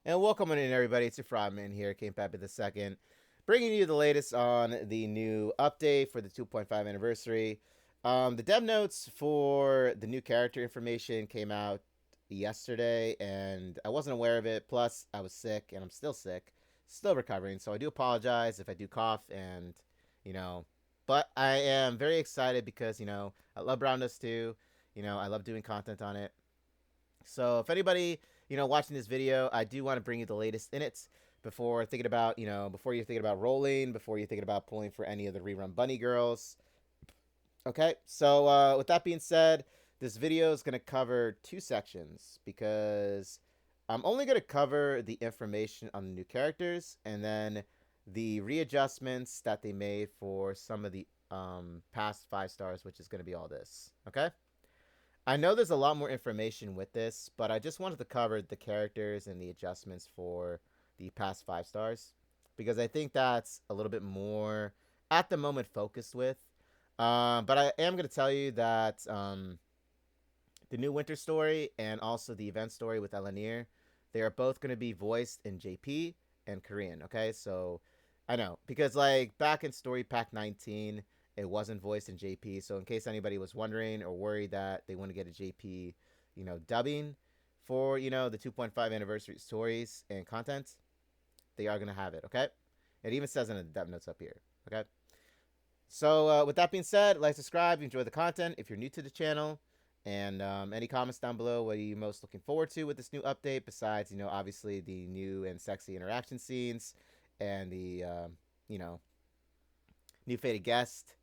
And welcome in, everybody. It's your Frogman here, Came Pappy the Second, bringing you the latest on the new update for the 2.5 anniversary. The dev notes for the new character information came out yesterday, and I wasn't aware of it. Plus, I was sick, and I'm still sick, still recovering. So I do apologize if I do cough, and you know, but I am very excited because I love Brown Dust too. I love doing content on it. So if anybody, watching this video, I do want to bring you the latest in it before thinking about, before you're thinking about rolling, before you're thinking about pulling for any of the rerun bunny girls. Okay, so with that being said, this video is going to cover two sections because I'm only going to cover the information on the new characters and then the readjustments that they made for some of the past 5 stars, which is going to be all this. Okay? I know there's a lot more information with this, but I just wanted to cover the characters and the adjustments for the past 5 stars because I think that's a little bit more at the moment focused with. But I am going to tell you that the new winter story and also the event story with Eleaneer, they are both going to be voiced in JP and Korean. Okay, so I know because like back in Story Pack 19, it wasn't voiced in JP. So in case anybody was wondering or worried that they want to get a JP, dubbing for the 2.5 anniversary stories and content, they are going to have it. Okay, it even says in the dev notes up here. Okay. So with that being said, like, subscribe, enjoy the content if you're new to the channel, and any comments down below. What are you most looking forward to with this new update? Besides, obviously the new and sexy interaction scenes, and the you know, new faded guest.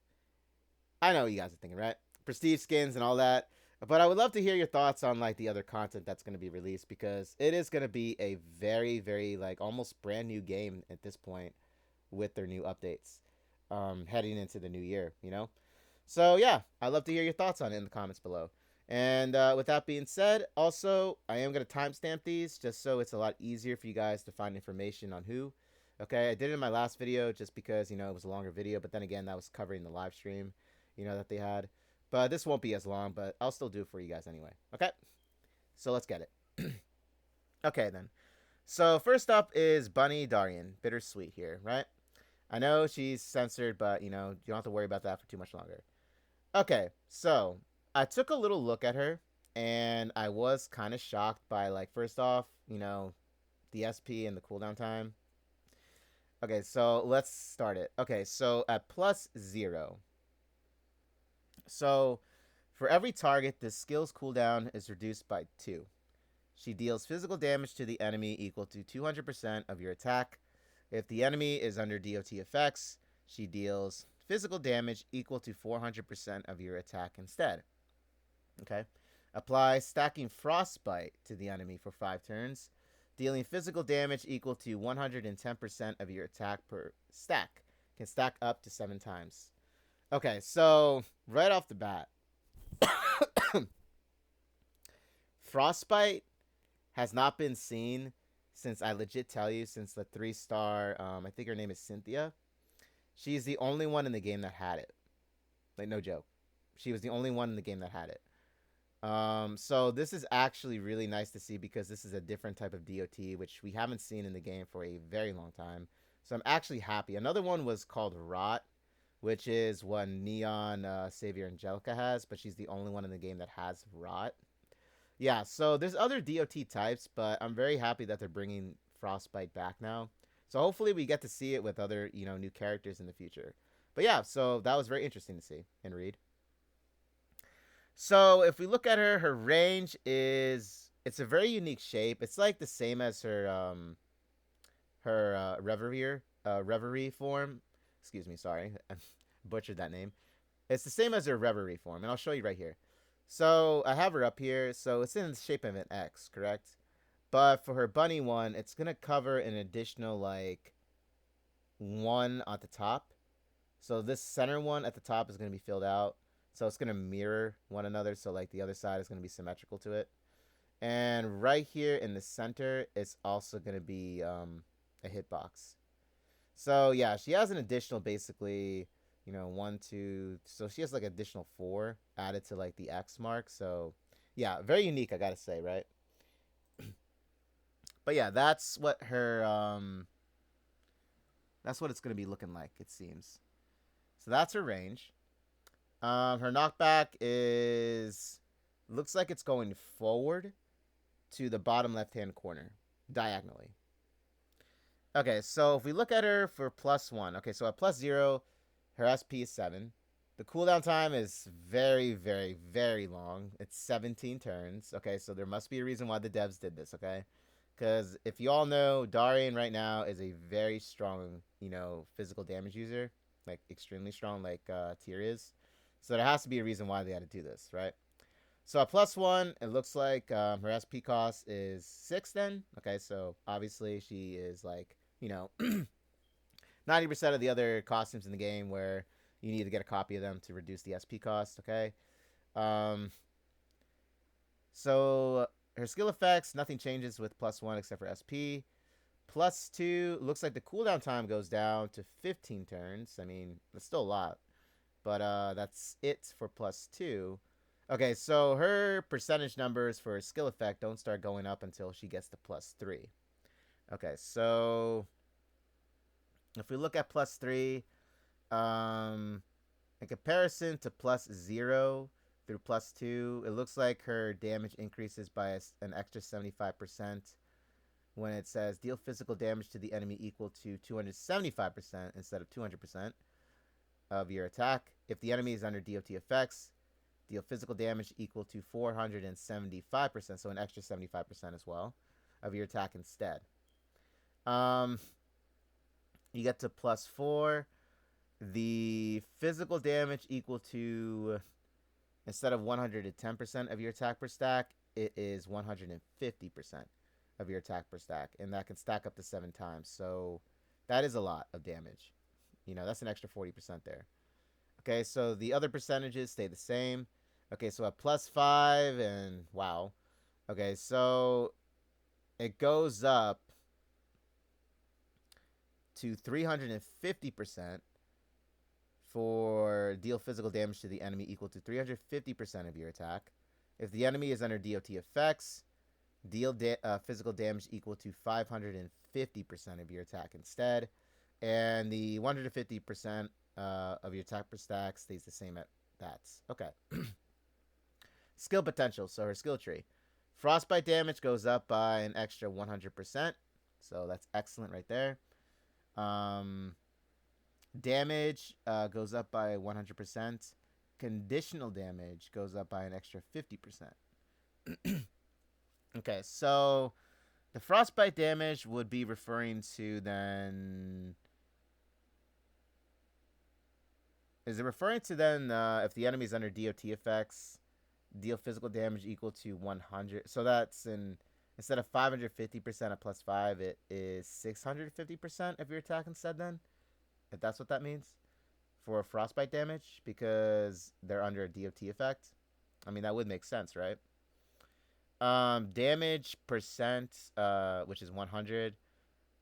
I know what you guys are thinking, right? Prestige skins and all that. But I would love to hear your thoughts on like the other content that's going to be released because it is going to be a very, very like almost brand new game at this point with their new updates heading into the new year. So yeah, I'd love to hear your thoughts on it in the comments below. And with that being said, also I am going to timestamp these just so it's a lot easier for you guys to find information on who. Okay, I did it in my last video just because it was a longer video, but then again that was covering the live stream, that they had. But this won't be as long, but I'll still do it for you guys anyway. Okay, so let's get it. Okay then. So first up is Bunny Darian, bittersweet here, right? I know she's censored, but you don't have to worry about that for too much longer. Okay, so I took a little look at her, and I was kind of shocked by like first off, the SP and the cooldown time. Okay, so let's start it. Okay, so at +0. So for every target, the skill's cooldown is reduced by 2. She deals physical damage to the enemy equal to 200% of your attack. If the enemy is under DOT effects, she deals physical damage equal to 400% of your attack instead. Okay. Apply stacking frostbite to the enemy for 5 turns, dealing physical damage equal to 110% of your attack per stack. Can stack up to 7 times. Okay, so right off the bat, frostbite has not been seen since I legit tell you since the 3-star. I think her name is Cynthia. She's the only one in the game that had it. Like, no joke. She was the only one in the game that had it. So this is actually really nice to see because this is a different type of DOT, which we haven't seen in the game for a very long time. So I'm actually happy. Another one was called Rot, which is what Neon Savior Angelica has, but she's the only one in the game that has Rot. Yeah, so there's other DOT types, but I'm very happy that they're bringing Frostbite back now. So hopefully we get to see it with other, new characters in the future. But yeah, so that was very interesting to see and read. So if we look at her, her range it's a very unique shape. It's like the same as her reverie form. Excuse me, sorry, I butchered that name. It's the same as her reverie form, and I'll show you right here. So I have her up here. So it's in the shape of an X, correct? But for her bunny one, it's gonna cover an additional like 1 at the top. So this center one at the top is gonna be filled out. So it's gonna mirror one another. So like the other side is gonna be symmetrical to it. And right here in the center, it's also gonna be a hitbox. So yeah, she has an additional basically, 1, 2. So she has like additional 4 added to like the X mark. So yeah, very unique, I gotta say, right? But yeah, that's what her that's what it's gonna be looking like, it seems. So that's her range. Her knockback is looks like it's going forward to the bottom left hand corner, diagonally. Okay, so if we look at her for +1, okay, so at +0, her SP is 7. The cooldown time is very, very, very long. It's 17 turns. Okay, so there must be a reason why the devs did this, okay? Because if you all know, Darian right now is a very strong, physical damage user. Like, extremely strong, like Tyr is. So there has to be a reason why they had to do this, right? So at +1, it looks like her SP cost is 6 then. Okay, so obviously she is like, 90% of the other costumes in the game where you need to get a copy of them to reduce the SP cost, okay? So her skill effects, nothing changes with +1 except for SP. +2, looks like the cooldown time goes down to 15 turns. I mean, that's still a lot. But that's it for +2. Okay, so her percentage numbers for skill effect don't start going up until she gets to +3. Okay, so if we look at +3, in comparison to +0 through +2, it looks like her damage increases by an extra 75% when it says deal physical damage to the enemy equal to 275% instead of 200% of your attack. If the enemy is under DOT effects, deal physical damage equal to 475%, so an extra 75% as well, of your attack instead. You get to +4. The physical damage equal to, instead of 110% of your attack per stack, it is 150% of your attack per stack. And that can stack up to 7 times. So that is a lot of damage. That's an extra 40% there. Okay, so the other percentages stay the same. Okay, so at +5 and wow. Okay, so it goes up to 350% for deal physical damage to the enemy equal to 350% of your attack. If the enemy is under DOT effects, deal physical damage equal to 550% of your attack instead. And the 150% of your attack per stack stays the same at that. Okay. Skill potential, so her skill tree. Frostbite damage goes up by an extra 100%. So that's excellent right there. Damage goes up by 100%. Conditional damage goes up by an extra 50%. Okay, so the frostbite damage would be referring to then... Is it referring to then if the enemy is under DOT effects, deal physical damage equal to 100? So that's instead of 550% at +5, it is 650% of your attack instead then? If that's what that means for frostbite damage, because they're under a DOT effect. I mean, that would make sense, right? Damage percent, which is 100,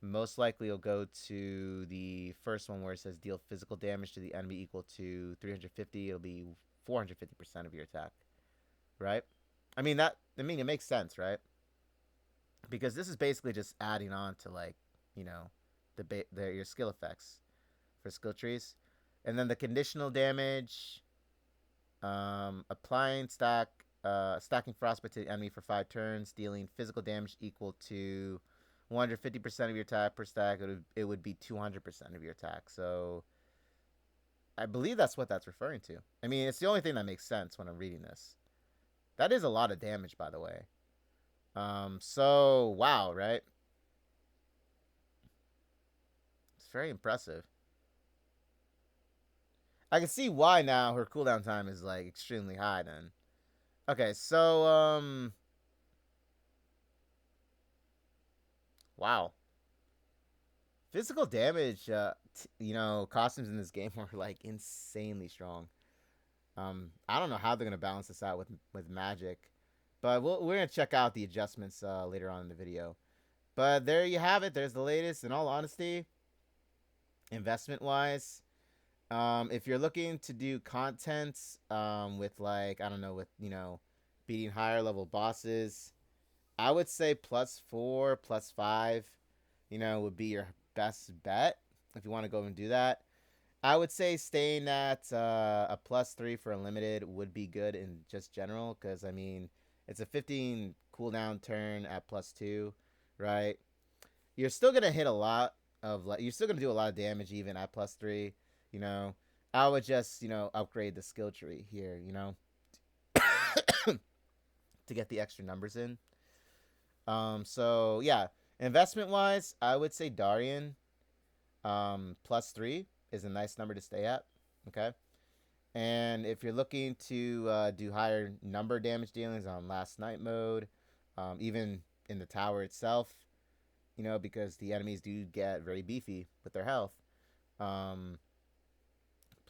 most likely will go to the first one where it says deal physical damage to the enemy equal to 350. It'll be 450% of your attack, right? I mean, it makes sense, right? Because this is basically just adding on to, like, your skill effects for skill trees. And then the conditional damage, stacking frostbite to the enemy for 5 turns, dealing physical damage equal to 150% of your attack per stack. It would be 200% of your attack. So I believe that's what that's referring to. I mean, it's the only thing that makes sense when I'm reading this. That is a lot of damage, by the way. So wow, right? It's very impressive. I can see why now her cooldown time is like extremely high then. Okay, so wow. Physical damage, costumes in this game are like insanely strong. I don't know how they're gonna balance this out with magic, but we're gonna check out the adjustments later on in the video. But there you have it. There's the latest. In all honesty, investment wise, if you're looking to do content with, like, I don't know, with beating higher level bosses, I would say +4, +5, would be your best bet if you want to go and do that. I would say staying at a +3 for unlimited would be good in just general, because I mean it's a 15 cooldown turn at +2, right? You're still gonna hit a lot of you're still gonna do a lot of damage even at +3. You know, I would just upgrade the skill tree here. To get the extra numbers in. So yeah, investment wise, I would say Darian +3 is a nice number to stay at. Okay. And if you're looking to do higher number damage dealings on last night mode, even in the tower itself, because the enemies do get very beefy with their health, +4,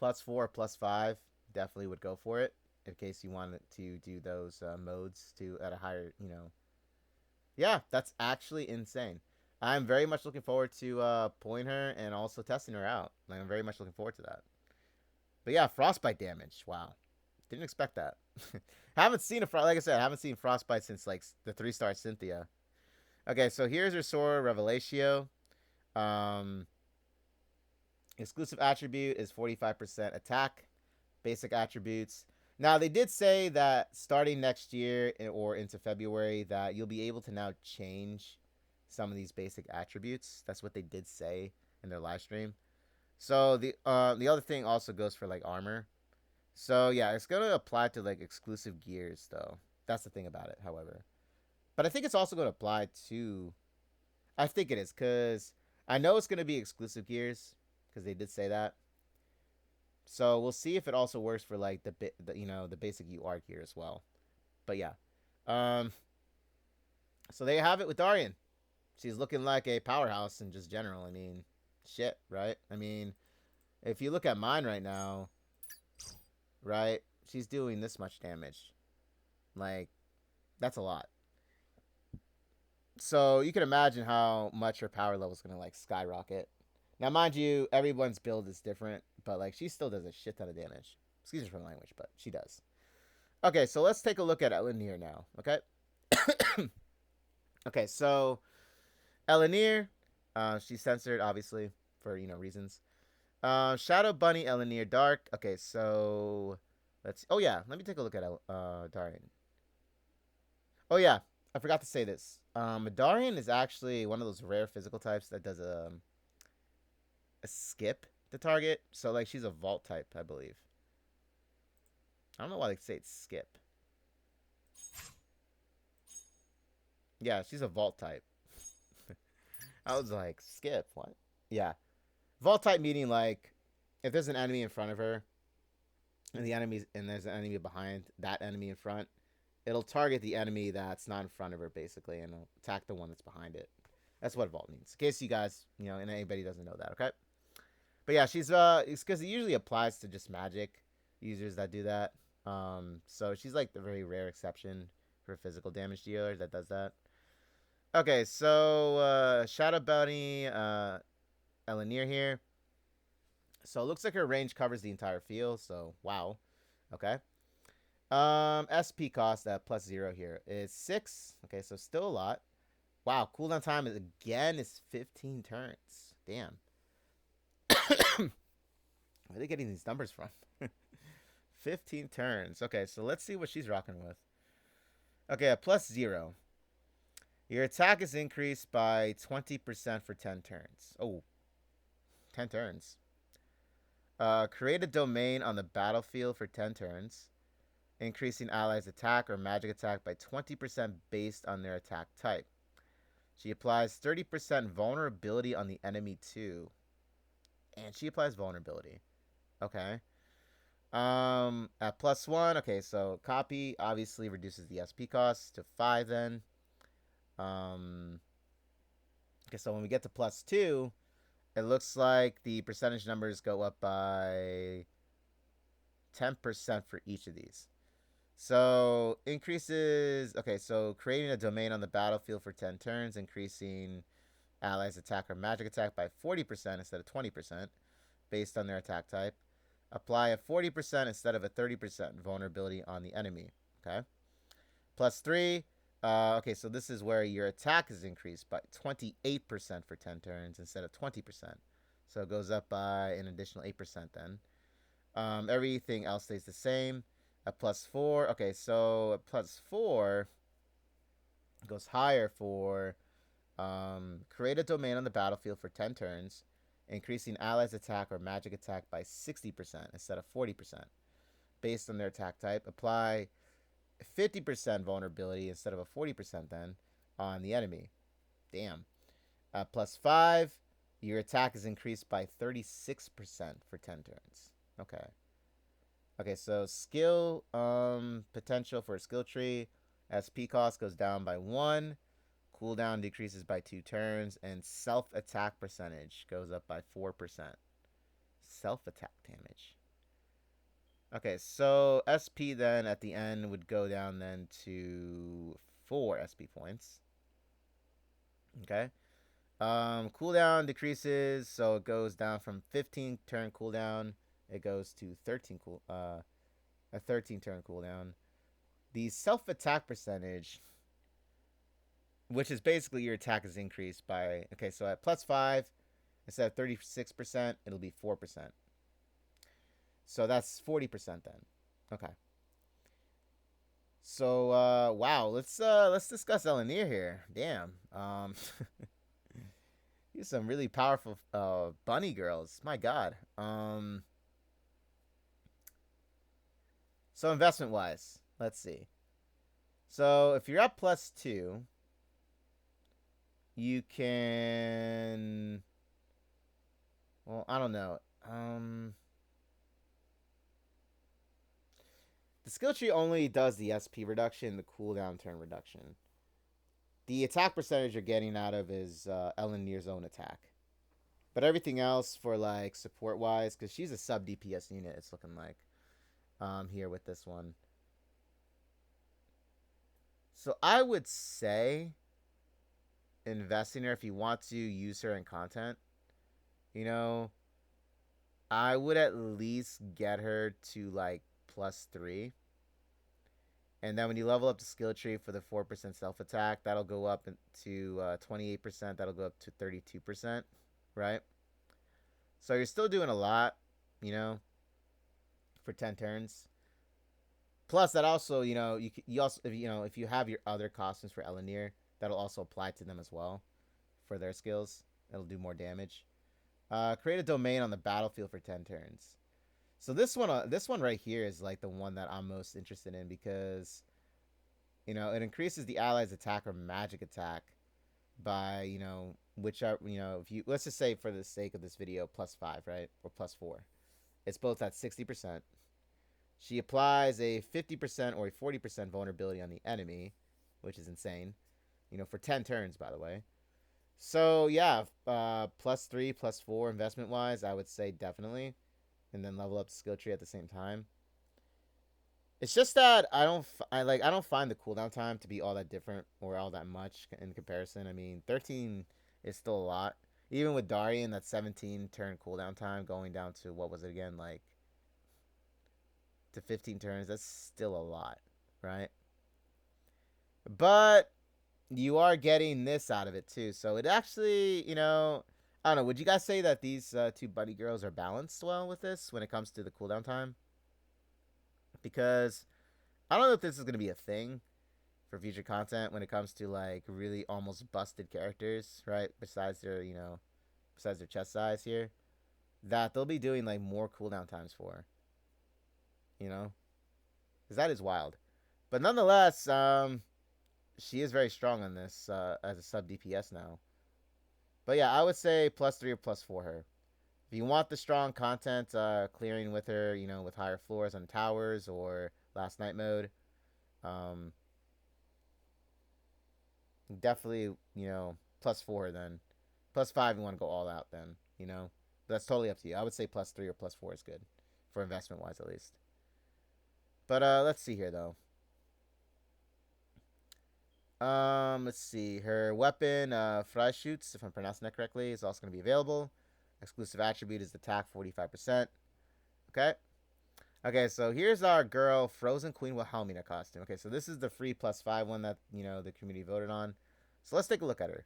+5 definitely would go for it in case you wanted to do those modes at a higher, Yeah, that's actually insane. I'm very much looking forward to pulling her and also testing her out. I'm very much looking forward to that. But yeah, frostbite damage. Wow, didn't expect that. Haven't seen like I said, I haven't seen frostbite since like the 3-star Cynthia. Okay, so here's her Sora Revelatio. Exclusive attribute is 45% attack. Basic attributes. Now they did say that starting next year or into February that you'll be able to now change some of these basic attributes. That's what they did say in their live stream. So the other thing also goes for like armor. So yeah, it's gonna apply to like exclusive gears though. That's the thing about it, however. But I think it's also gonna apply to. I think it is because I know it's gonna be exclusive gears because they did say that. So we'll see if it also works for like the basic UR gear as well. But yeah, so there you have it with Darian. She's looking like a powerhouse in just general. I mean, shit, right? I mean, if you look at mine right now, right, she's doing this much damage. Like, that's a lot. So you can imagine how much her power level is gonna like skyrocket. Now, mind you, everyone's build is different, but like she still does a shit ton of damage. Excuse me for the language, but she does. Okay, so let's take a look at Eleaneer now. Okay. Okay, so Eleaneer, she's censored obviously for reasons. Shadow Bunny Eleaneer Dark. Okay, so let's. Oh yeah, let me take a look at Darian. Oh yeah, I forgot to say this. Darian is actually one of those rare physical types that does a skip the target. So like she's a vault type, I believe. I don't know why they say it's skip. Yeah, she's a vault type. I was like, skip, what? Yeah. Vault type meaning like if there's an enemy in front of her and there's an enemy behind that enemy in front, it'll target the enemy that's not in front of her basically and it'll attack the one that's behind it. That's what vault means. In case you guys, and anybody doesn't know that, okay? But yeah, she's it's because it usually applies to just magic users that do that. So she's like the very rare exception for physical damage dealer that does that. Okay, so Shadow Bunny, Eleaneer here. So it looks like her range covers the entire field. So wow, okay. SP cost at +0 here is 6. Okay, so still a lot. Wow, cooldown time is 15 turns. Damn. Where are they getting these numbers from? 15 turns. Okay, so let's see what she's rocking with. Okay, a +0. Your attack is increased by 20% for 10 turns. Oh, 10 turns. Create a domain on the battlefield for 10 turns, increasing allies' attack or magic attack by 20% based on their attack type. She applies 30% vulnerability on the enemy too. And she applies vulnerability. Okay. At +1, okay, so copy obviously reduces the SP cost to 5 then. Okay, so when we get to +2, it looks like the percentage numbers go up by 10% for each of these. So increases, okay, so creating a domain on the battlefield for 10 turns, increasing allies' attack or magic attack by 40% instead of 20% based on their attack type. Apply a 40% instead of a 30% vulnerability on the enemy. Okay. +3, Okay, so this is where your attack is increased by 28% for 10 turns instead of 20%. So it goes up by an additional 8% then. Everything else stays the same. A +4. Okay, so a +4 goes higher for create a domain on the battlefield for 10 turns, increasing allies' attack or magic attack by 60% instead of 40%. Based on their attack type, apply 50% vulnerability instead of a 40% then on the enemy. Damn. +5, your attack is increased by 36% for 10 turns. Okay. Okay, so skill potential for a skill tree. SP cost goes down by 1. Cooldown decreases by 2 turns. And self-attack percentage goes up by 4%. Self-attack damage. Okay, so SP then at the end would go down then to 4 SP points. Okay. Cooldown decreases, so it goes down from 15 turn cooldown. It goes to a 13 turn cooldown. The self attack percentage, which is basically your attack is increased by, okay, so at +5, instead of 36%, it'll be 4%. So that's 40% then. Okay. So wow, let's discuss Eleaneer here. Damn. He's some really powerful bunny girls. My god. So investment wise, let's see. So if you're at +2, you can, well, I don't know. The skill tree only does the SP reduction, the cooldown turn reduction. The attack percentage you're getting out of is Eleaneer's own attack. But everything else for like support wise, because she's a sub DPS unit, it's looking like here with this one. So I would say invest in her if you want to use her in content. You know, I would at least get her to like +3. And then when you level up the skill tree for the 4% self attack, that'll go up to 28%. That'll go up to 32%, right? So you're still doing a lot, you know, for 10 turns. Plus, that also, you know, you also, if you have your other costumes for Eleaneer, that'll also apply to them as well for their skills. It'll do more damage. Create a domain on the battlefield for 10 turns. So this one right here is like the one that I'm most interested in because, you know, it increases the allies' attack or magic attack by, you know, whichever, you know, if you, let's just say for the sake of this video, +5, right? Or +4. It's both at 60%. She applies a 50% or a 40% vulnerability on the enemy, which is insane. You know, for 10 turns, by the way. So, yeah, +3, +4 investment-wise, I would say definitely. And then level up the skill tree at the same time. It's just that I don't find the cooldown time to be all that different or all that much in comparison. I mean, 13 is still a lot. Even with Darian, that 17 turn cooldown time going down to, what was it again, like to 15 turns, that's still a lot, right? But you are getting this out of it too. So it actually, you know, I don't know. Would you guys say that these two buddy girls are balanced well with this when it comes to the cooldown time? Because I don't know if this is going to be a thing for future content when it comes to like really almost busted characters, right? Besides their, you know, besides their chest size here, that they'll be doing like more cooldown times for, you know, because that is wild. But nonetheless, she is very strong on this as a sub DPS now. But yeah, I would say +3 or +4 her. If you want the strong content, clearing with her, you know, with higher floors on towers or last night mode, definitely, you know, +4 then. +5 you want to go all out then, you know. But that's totally up to you. I would say +3 or +4 is good for investment wise at least. But let's see here though. Let's see. Her weapon, Freischütz, if I'm pronouncing that correctly, is also going to be available. Exclusive attribute is attack 45%. Okay. Okay, so here's our girl, Frozen Queen Wilhelmina costume. Okay, so this is the free +5 one that, the community voted on. So let's take a look at her.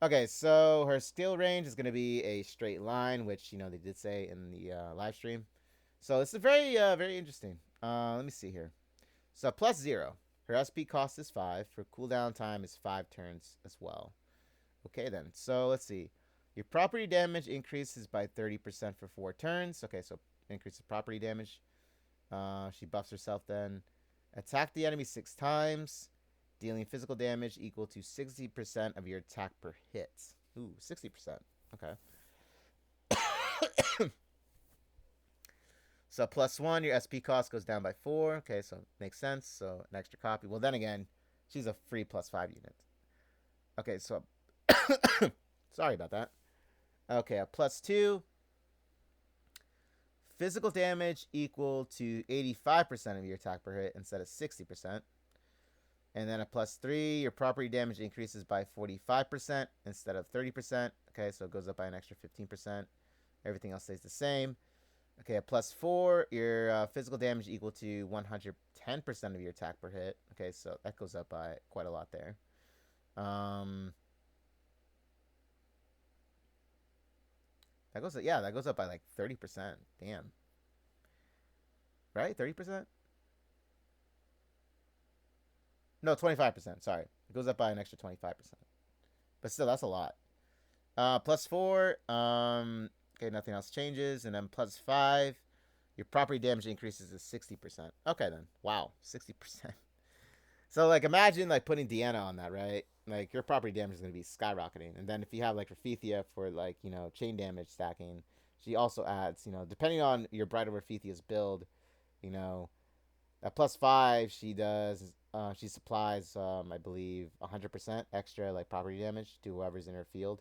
Okay, so her skill range is going to be a straight line, which, they did say in the live stream. So this is very interesting. Let me see here. So +0. Her SP cost is 5. Her cooldown time is 5 turns as well. Okay, then. So let's see. Your property damage increases by 30% for 4 turns. Okay, so increase the property damage. She buffs herself then. Attack the enemy 6 times, dealing physical damage equal to 60% of your attack per hit. Ooh, 60%. Okay. So +1, your SP cost goes down by 4. Okay, so makes sense. So an extra copy. Well, then again, she's a free +5 unit. Okay, so sorry about that. Okay, a +2. Physical damage equal to 85% of your attack per hit instead of 60%. And then a +3, your property damage increases by 45% instead of 30%. Okay, so it goes up by an extra 15%. Everything else stays the same. Okay, a +4, your physical damage equal to 110% of your attack per hit. Okay, so that goes up by quite a lot there. That goes up by like 30%. Damn. Right? 30%? No, 25%. Sorry. It goes up by an extra 25%. But still, that's a lot. +4. Okay, nothing else changes. And then +5. Your property damage increases to 60%. Okay, then. Wow. 60%. So, like, imagine, like, putting Deanna on that, right? Like, your property damage is going to be skyrocketing. And then if you have, like, Rafithia for, like, chain damage stacking, she also adds, depending on your Bride of Rafithia's build, at +5, she supplies, I believe, 100% extra, like, property damage to whoever's in her field.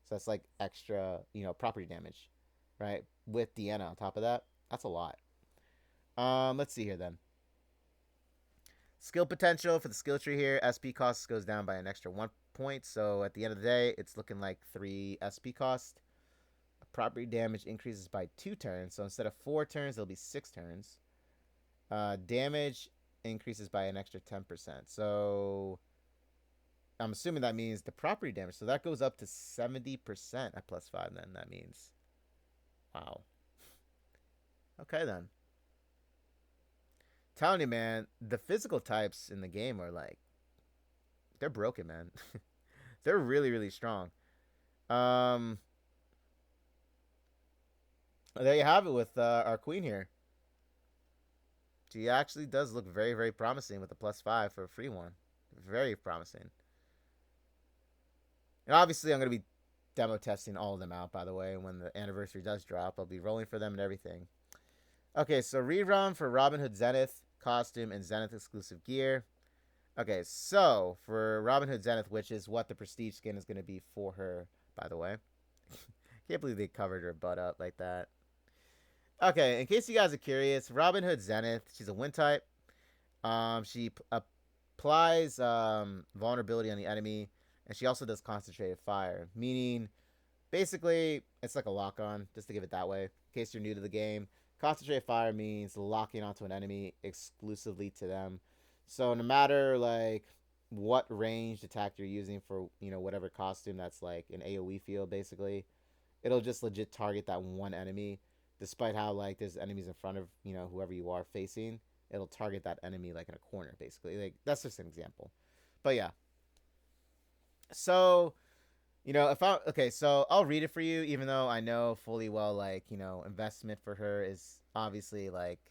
So that's, like, extra, property damage, right? With Deanna on top of that. That's a lot. Let's see here, then. Skill potential for the skill tree here. SP cost goes down by an extra 1 point. So at the end of the day, it's looking like 3 SP cost. Property damage increases by 2 turns. So instead of 4 turns, it'll be 6 turns. Damage increases by an extra 10%. So I'm assuming that means the property damage. So that goes up to 70% at +5 then. That means. Wow. Okay, then. Telling you, man, the physical types in the game are like, they're broken, man. They're really, really strong. There you have it with our queen here. She actually does look very, very promising with the +5 for a free one. Very promising. And obviously, I'm going to be demo testing all of them out, by the way. When the anniversary does drop, I'll be rolling for them and everything. Okay, so rerun for Robin Hood Zenith costume and Zenith exclusive gear. Okay, so for Robin Hood Zenith, which is what the prestige skin is going to be for her, by the way. Can't believe they covered her butt up like that. Okay, in case you guys are curious, Robin Hood Zenith, she's a wind type. She applies vulnerability on the enemy, and she also does concentrated fire, meaning basically it's like a lock on, just to give it that way, in case you're new to the game. Concentrated fire means locking onto an enemy exclusively to them. So no matter like what ranged attack you're using for whatever costume that's like an AoE field, basically, it'll just legit target that one enemy, despite how like there's enemies in front of whoever you are facing. It'll target that enemy like in a corner, basically. Like that's just an example. But yeah. So so I'll read it for you, even though I know fully well, like, investment for her is obviously like,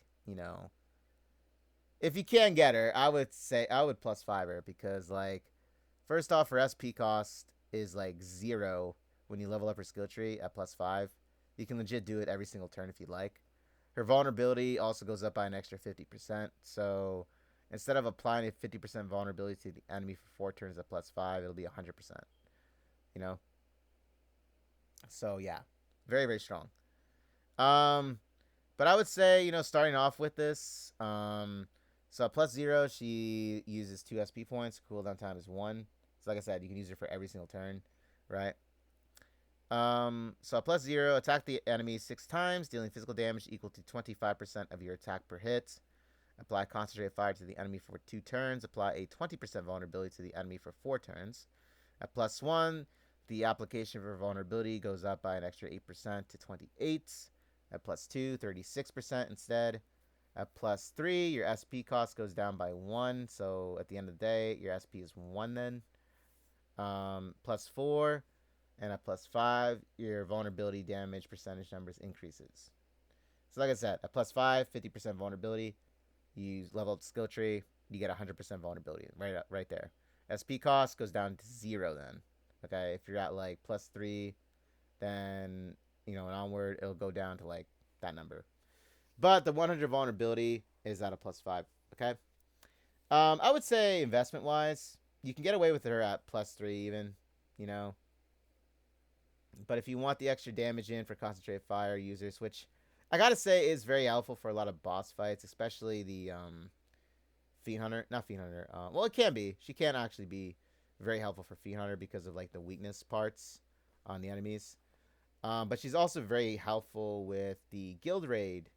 if you can get her, I would say I would +5 her because, like, first off, her SP cost is like 0 when you level up her skill tree at +5. You can legit do it every single turn if you like. Her vulnerability also goes up by an extra 50%. So instead of applying a 50% vulnerability to the enemy for 4 turns at +5, it'll be 100%. So yeah, very, very strong. But I would say, starting off with this, so +0, she uses 2 SP points. Cooldown time is 1. So like I said, you can use her for every single turn, right? So plus 0, attack the enemy 6 times, dealing physical damage equal to 25% of your attack per hit. Apply concentrated fire to the enemy for 2 turns. Apply a 20% vulnerability to the enemy for 4 turns. At plus 1, the application for vulnerability goes up by an extra 8% to 28. At plus 2, 36% instead. At plus 3, your SP cost goes down by 1. So at the end of the day, your SP is 1 then. Plus 4. And at plus 5, your vulnerability damage percentage numbers increases. So like I said, at plus 5, 50% vulnerability. You level up the skill tree, you get 100% vulnerability right there. SP cost goes down to 0 then. Okay, if you're at like plus 3, then, and onward, it'll go down to like that number. But the 100 vulnerability is at a plus 5. Okay. I would say investment wise, you can get away with her at plus 3 even, you know. But if you want the extra damage in for concentrated fire users, which I gotta say is very helpful for a lot of boss fights, especially the Fiend Hunter. Not Fiend Hunter. Well, it can be. She can actually be very helpful for Fiend Hunter because of like the weakness parts on the enemies. But she's also very helpful with the guild raid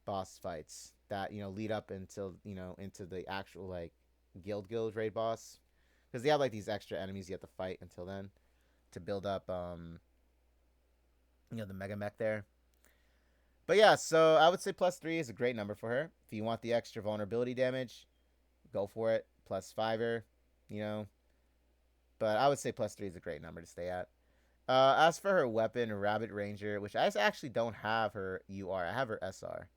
boss fights that lead up until into the actual like guild raid boss, because they have like these extra enemies you have to fight until then to build up the mega mech there. But yeah, so I would say plus 3 is a great number for her. If you want the extra vulnerability damage, go for it. Plus 5er, you know. But I would say plus 3 is a great number to stay at. As for her weapon, Rabbit Ranger, which I actually don't have her UR. I have her SR.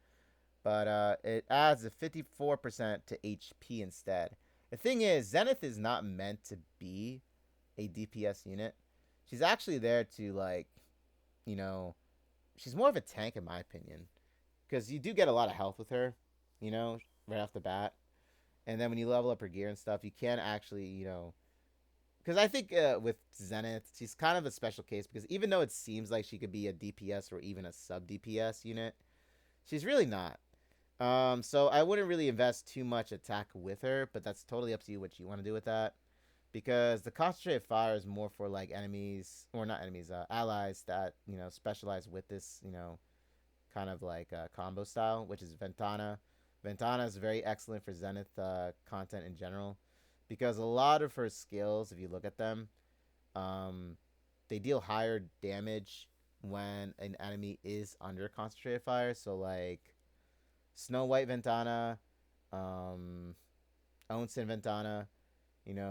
But it adds a 54% to HP instead. The thing is, Zenith is not meant to be a DPS unit. She's actually there to, like, she's more of a tank in my opinion. Because you do get a lot of health with her, right off the bat. And then when you level up her gear and stuff, you can actually, because I think with Zenith, she's kind of a special case because even though it seems like she could be a DPS or even a sub DPS unit, she's really not. So I wouldn't really invest too much attack with her, but that's totally up to you what you want to do with that. Because the concentrated fire is more for like enemies, or not enemies, allies that, specialize with this, kind of like combo style, which is Ventana. Ventana is very excellent for Zenith content in general. Because a lot of her skills, if you look at them, they deal higher damage when an enemy is under concentrated fire. So like Snow White Ventana, Onsen Ventana,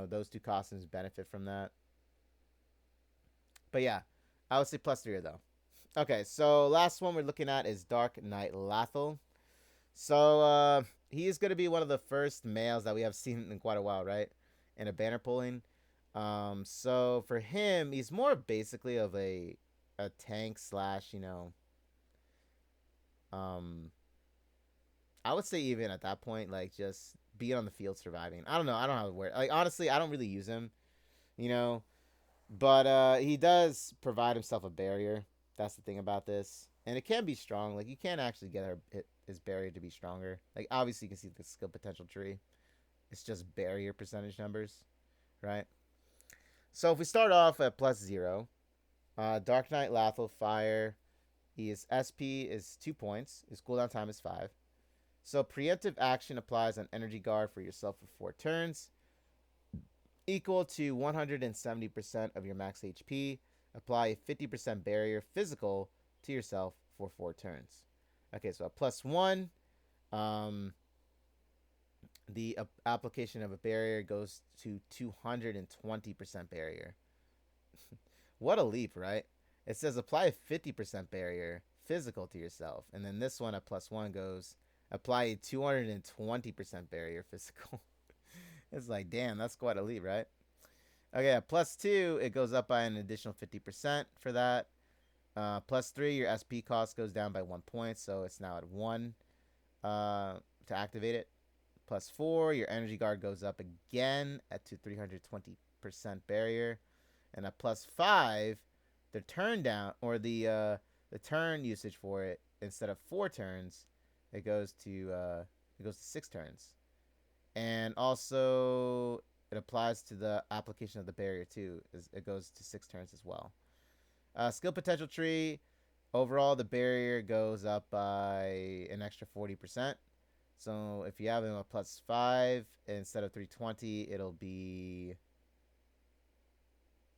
those two costumes benefit from that. But yeah, I would say plus 3 though. Okay, so last one we're looking at is Dark Knight Lathel. So he is going to be one of the first males that we have seen in quite a while, right? In a banner pulling. So for him, he's more basically of a tank slash, I would say even at that point, like just be on the field surviving. I don't know. I don't know how to word. Like honestly, I don't really use him, but he does provide himself a barrier. That's the thing about this, and it can be strong. Like you can actually get his barrier to be stronger. Like obviously, you can see the skill potential tree. It's just barrier percentage numbers, right? So if we start off at plus 0, Dark Knight Lathel Fire. His SP is 2 points. His cooldown time is 5. So preemptive action applies on Energy Guard for yourself for 4 turns, equal to 170% of your max HP. Apply a 50% barrier physical to yourself for 4 turns. Okay, so at plus 1, the application of a barrier goes to 220% barrier. What a leap, right? It says apply a 50% barrier physical to yourself. And then this one at plus 1 goes apply a 220% barrier physical. It's like, damn, that's quite a leap, right? Okay, at plus 2, it goes up by an additional 50% for that. Plus 3, your SP cost goes down by 1 point, so it's now at 1 to activate it. Plus 4, your energy guard goes up again to 320% barrier. And at plus 5, the turn down, or the turn usage for it, instead of 4 turns, it goes to 6 turns. And also it applies to the application of the barrier too. It goes to 6 turns as well. Skill potential tree. Overall, the barrier goes up by an extra 40%. So if you have him a +5 instead of 320, it'll be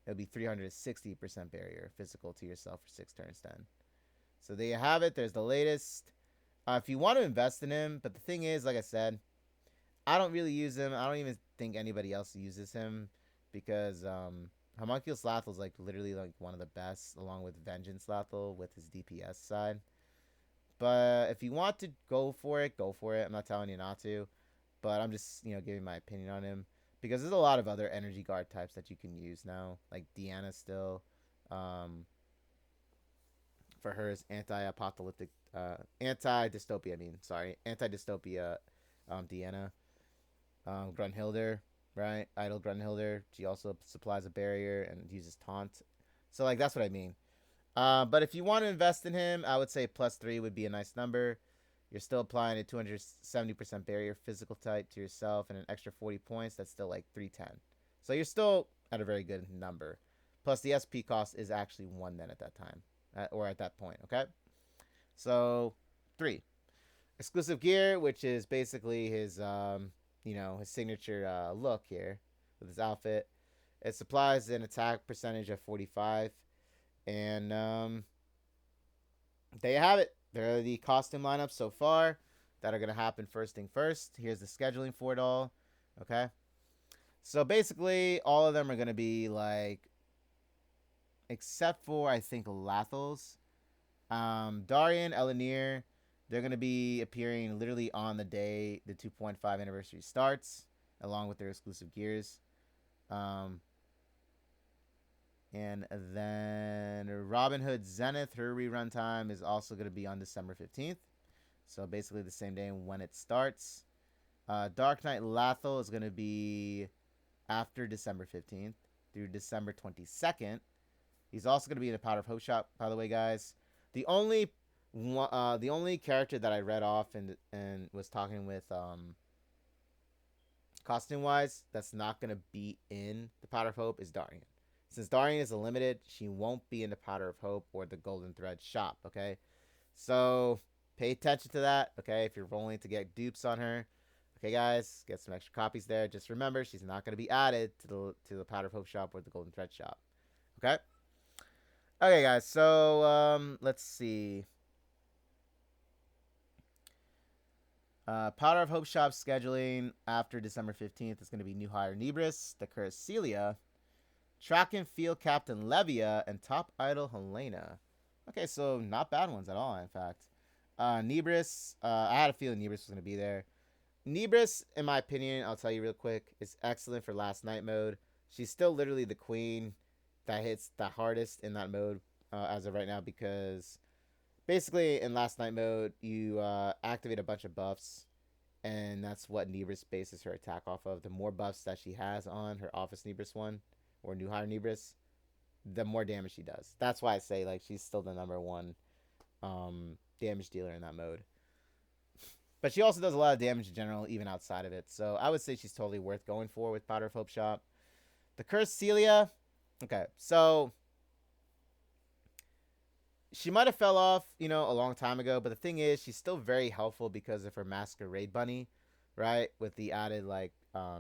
360% barrier physical to yourself for 6 turns then. So there you have it. There's the latest. If you want to invest in him, but the thing is, like I said, I don't really use him. I don't even think anybody else uses him because Homunculus Lathel is like literally like one of the best, along with Vengeance Lathel with his DPS side. But if you want to go for it, go for it. I'm not telling you not to, but I'm just giving my opinion on him because there's a lot of other energy guard types that you can use now, like Deanna still. For hers anti-apocalyptic, anti-dystopia. Anti-dystopia. Deanna, Grunhilder, right? Idle Grunhilder. She also supplies a barrier and uses taunt. So like that's what I mean. But if you want to invest in him, I would say +3 would be a nice number. You're still applying a 270% barrier physical type to yourself and an extra 40 points. That's still like 310. So you're still at a very good number. Plus the SP cost is actually 1 then at that time. Or at that point, okay? So 3. Exclusive gear, which is basically his his signature look here with his outfit. It supplies an attack percentage of 45. And there you have it. There are the costume lineups so far that are going to happen first thing first. Here's the scheduling for it all. Okay. So basically, all of them are going to be like, except for, I think, Lathel's. Darian, Eleaneer, they're going to be appearing literally on the day the 2.5 anniversary starts, along with their exclusive gears. And then Robin Hood Zenth, her rerun time is also going to be on December 15th. So basically the same day when it starts. Dark Knight Lathel is going to be after December 15th through December 22nd. He's also going to be in the Powder of Hope shop, by the way, guys. The only character that I read off and was talking with costume-wise that's not going to be in the Powder of Hope is Darian. Since Darian is a limited, she won't be in the Powder of Hope or the Golden Thread shop, okay? So pay attention to that, okay? If you're rolling to get dupes on her. Okay, guys, get some extra copies there. Just remember, she's not going to be added to the Powder of Hope shop or the Golden Thread shop, okay? Okay, guys, so let's see. Powder of Hope shop scheduling after December 15th is going to be New Hire Nebris, the Curse Celia, Track and Field Captain Levia, and Top Idol Helena. Okay, so not bad ones at all, in fact. Nebris, I had a feeling Nebris was going to be there. Nebris, in my opinion, I'll tell you real quick, is excellent for Last Night mode. She's still literally the queen that hits the hardest in that mode as of right now, because basically in Last Night mode, you activate a bunch of buffs, and that's what Nebris bases her attack off of. The more buffs that she has on her Office Nebris one, or New Hire Nebris, the more damage she does. That's why I say like she's still the #1 damage dealer in that mode. But she also does a lot of damage in general, even outside of it. So I would say she's totally worth going for with Powder of Hope shop. The Cursed Celia. Okay, so she might have fell off, a long time ago. But the thing is, she's still very helpful because of her Masquerade Bunny, right? With the added, like,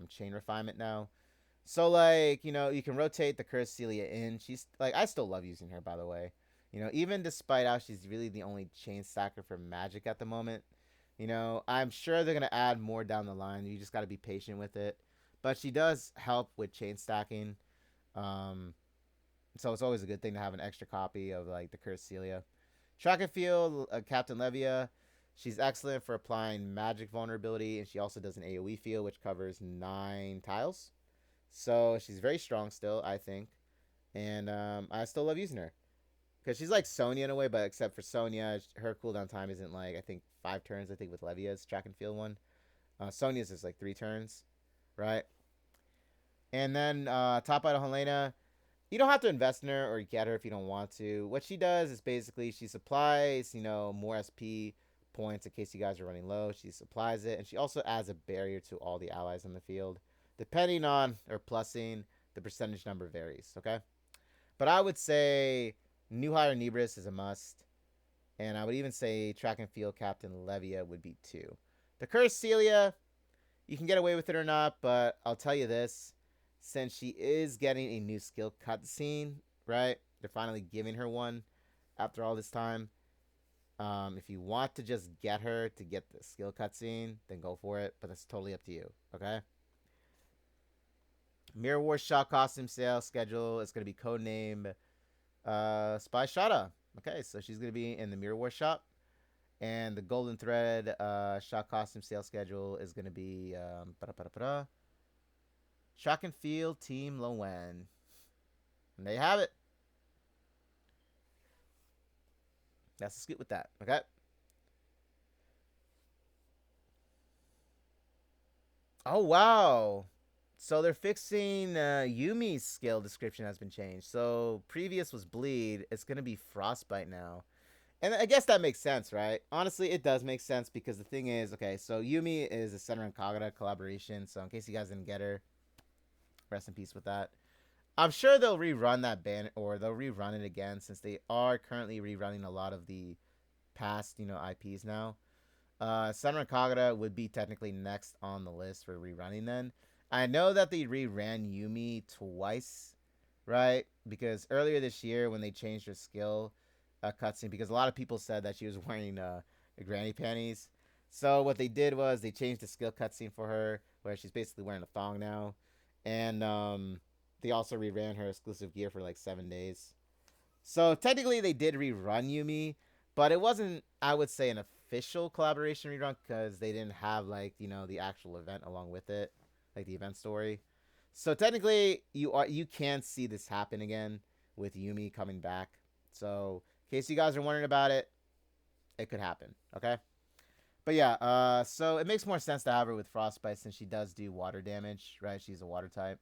chain refinement now. So, like, you can rotate the Cursed Celia in. She's, like, I still love using her, by the way. Even despite how she's really the only chain stacker for Magic at the moment. I'm sure they're going to add more down the line. You just got to be patient with it. But she does help with chain stacking. So it's always a good thing to have an extra copy of, like, the Cursed Celia. Track and Field, Captain Levia. She's excellent for applying magic vulnerability. And she also does an AoE field, which covers 9 tiles. So she's very strong still, I think. And I still love using her. Because she's like Sonya in a way, but except for Sonya, her cooldown time isn't like, I think, 5 turns, I think, with Levia's track and field one. Sonya's is like 3 turns, right? And then Top Idol Helena, you don't have to invest in her or get her if you don't want to. What she does is basically she supplies, more SP points in case you guys are running low. She supplies it, and she also adds a barrier to all the allies on the field. Depending on, or plussing, the percentage number varies, okay? But I would say New hire Nebris is a must. And I would even say track and field captain Levia would be 2. The cursed Celia, you can get away with it or not, but I'll tell you this. Since she is getting a new skill cutscene, right? They're finally giving her one after all this time. If you want to just get her to get the skill cutscene, then go for it. But that's totally up to you, okay? Mirror War Shop costume sale schedule is going to be codename Spy Shada. Okay, so she's going to be in the Mirror War Shop. And the Golden Thread shop costume sale schedule is going to be Track and Field Team Lowen. And there you have it. That's the scoop with that, okay? Oh, wow. So they're fixing Yumi's skill description has been changed. So previous was Bleed. It's going to be Frostbite now. And I guess that makes sense, right? Honestly, it does make sense because the thing is, okay, so Yumi is a Senran Kagura collaboration. So in case you guys didn't get her, rest in peace with that. I'm sure they'll rerun that ban or they'll rerun it again since they are currently rerunning a lot of the past, IPs now. Senran Kagura would be technically next on the list for rerunning then. I know that they reran Yumi twice, right? Because earlier this year when they changed her skill cutscene, because a lot of people said that she was wearing granny panties. So what they did was they changed the skill cutscene for her, where she's basically wearing a thong now. And they also reran her exclusive gear for like 7 days. So technically they did rerun Yumi, but it wasn't, I would say, an official collaboration rerun because they didn't have like, the actual event along with it, like the event story. So technically you can see this happen again with Yumi coming back. So in case you guys are wondering about it, it could happen, okay? But yeah, so it makes more sense to have her with Frostbite since she does do water damage, right? She's a water type.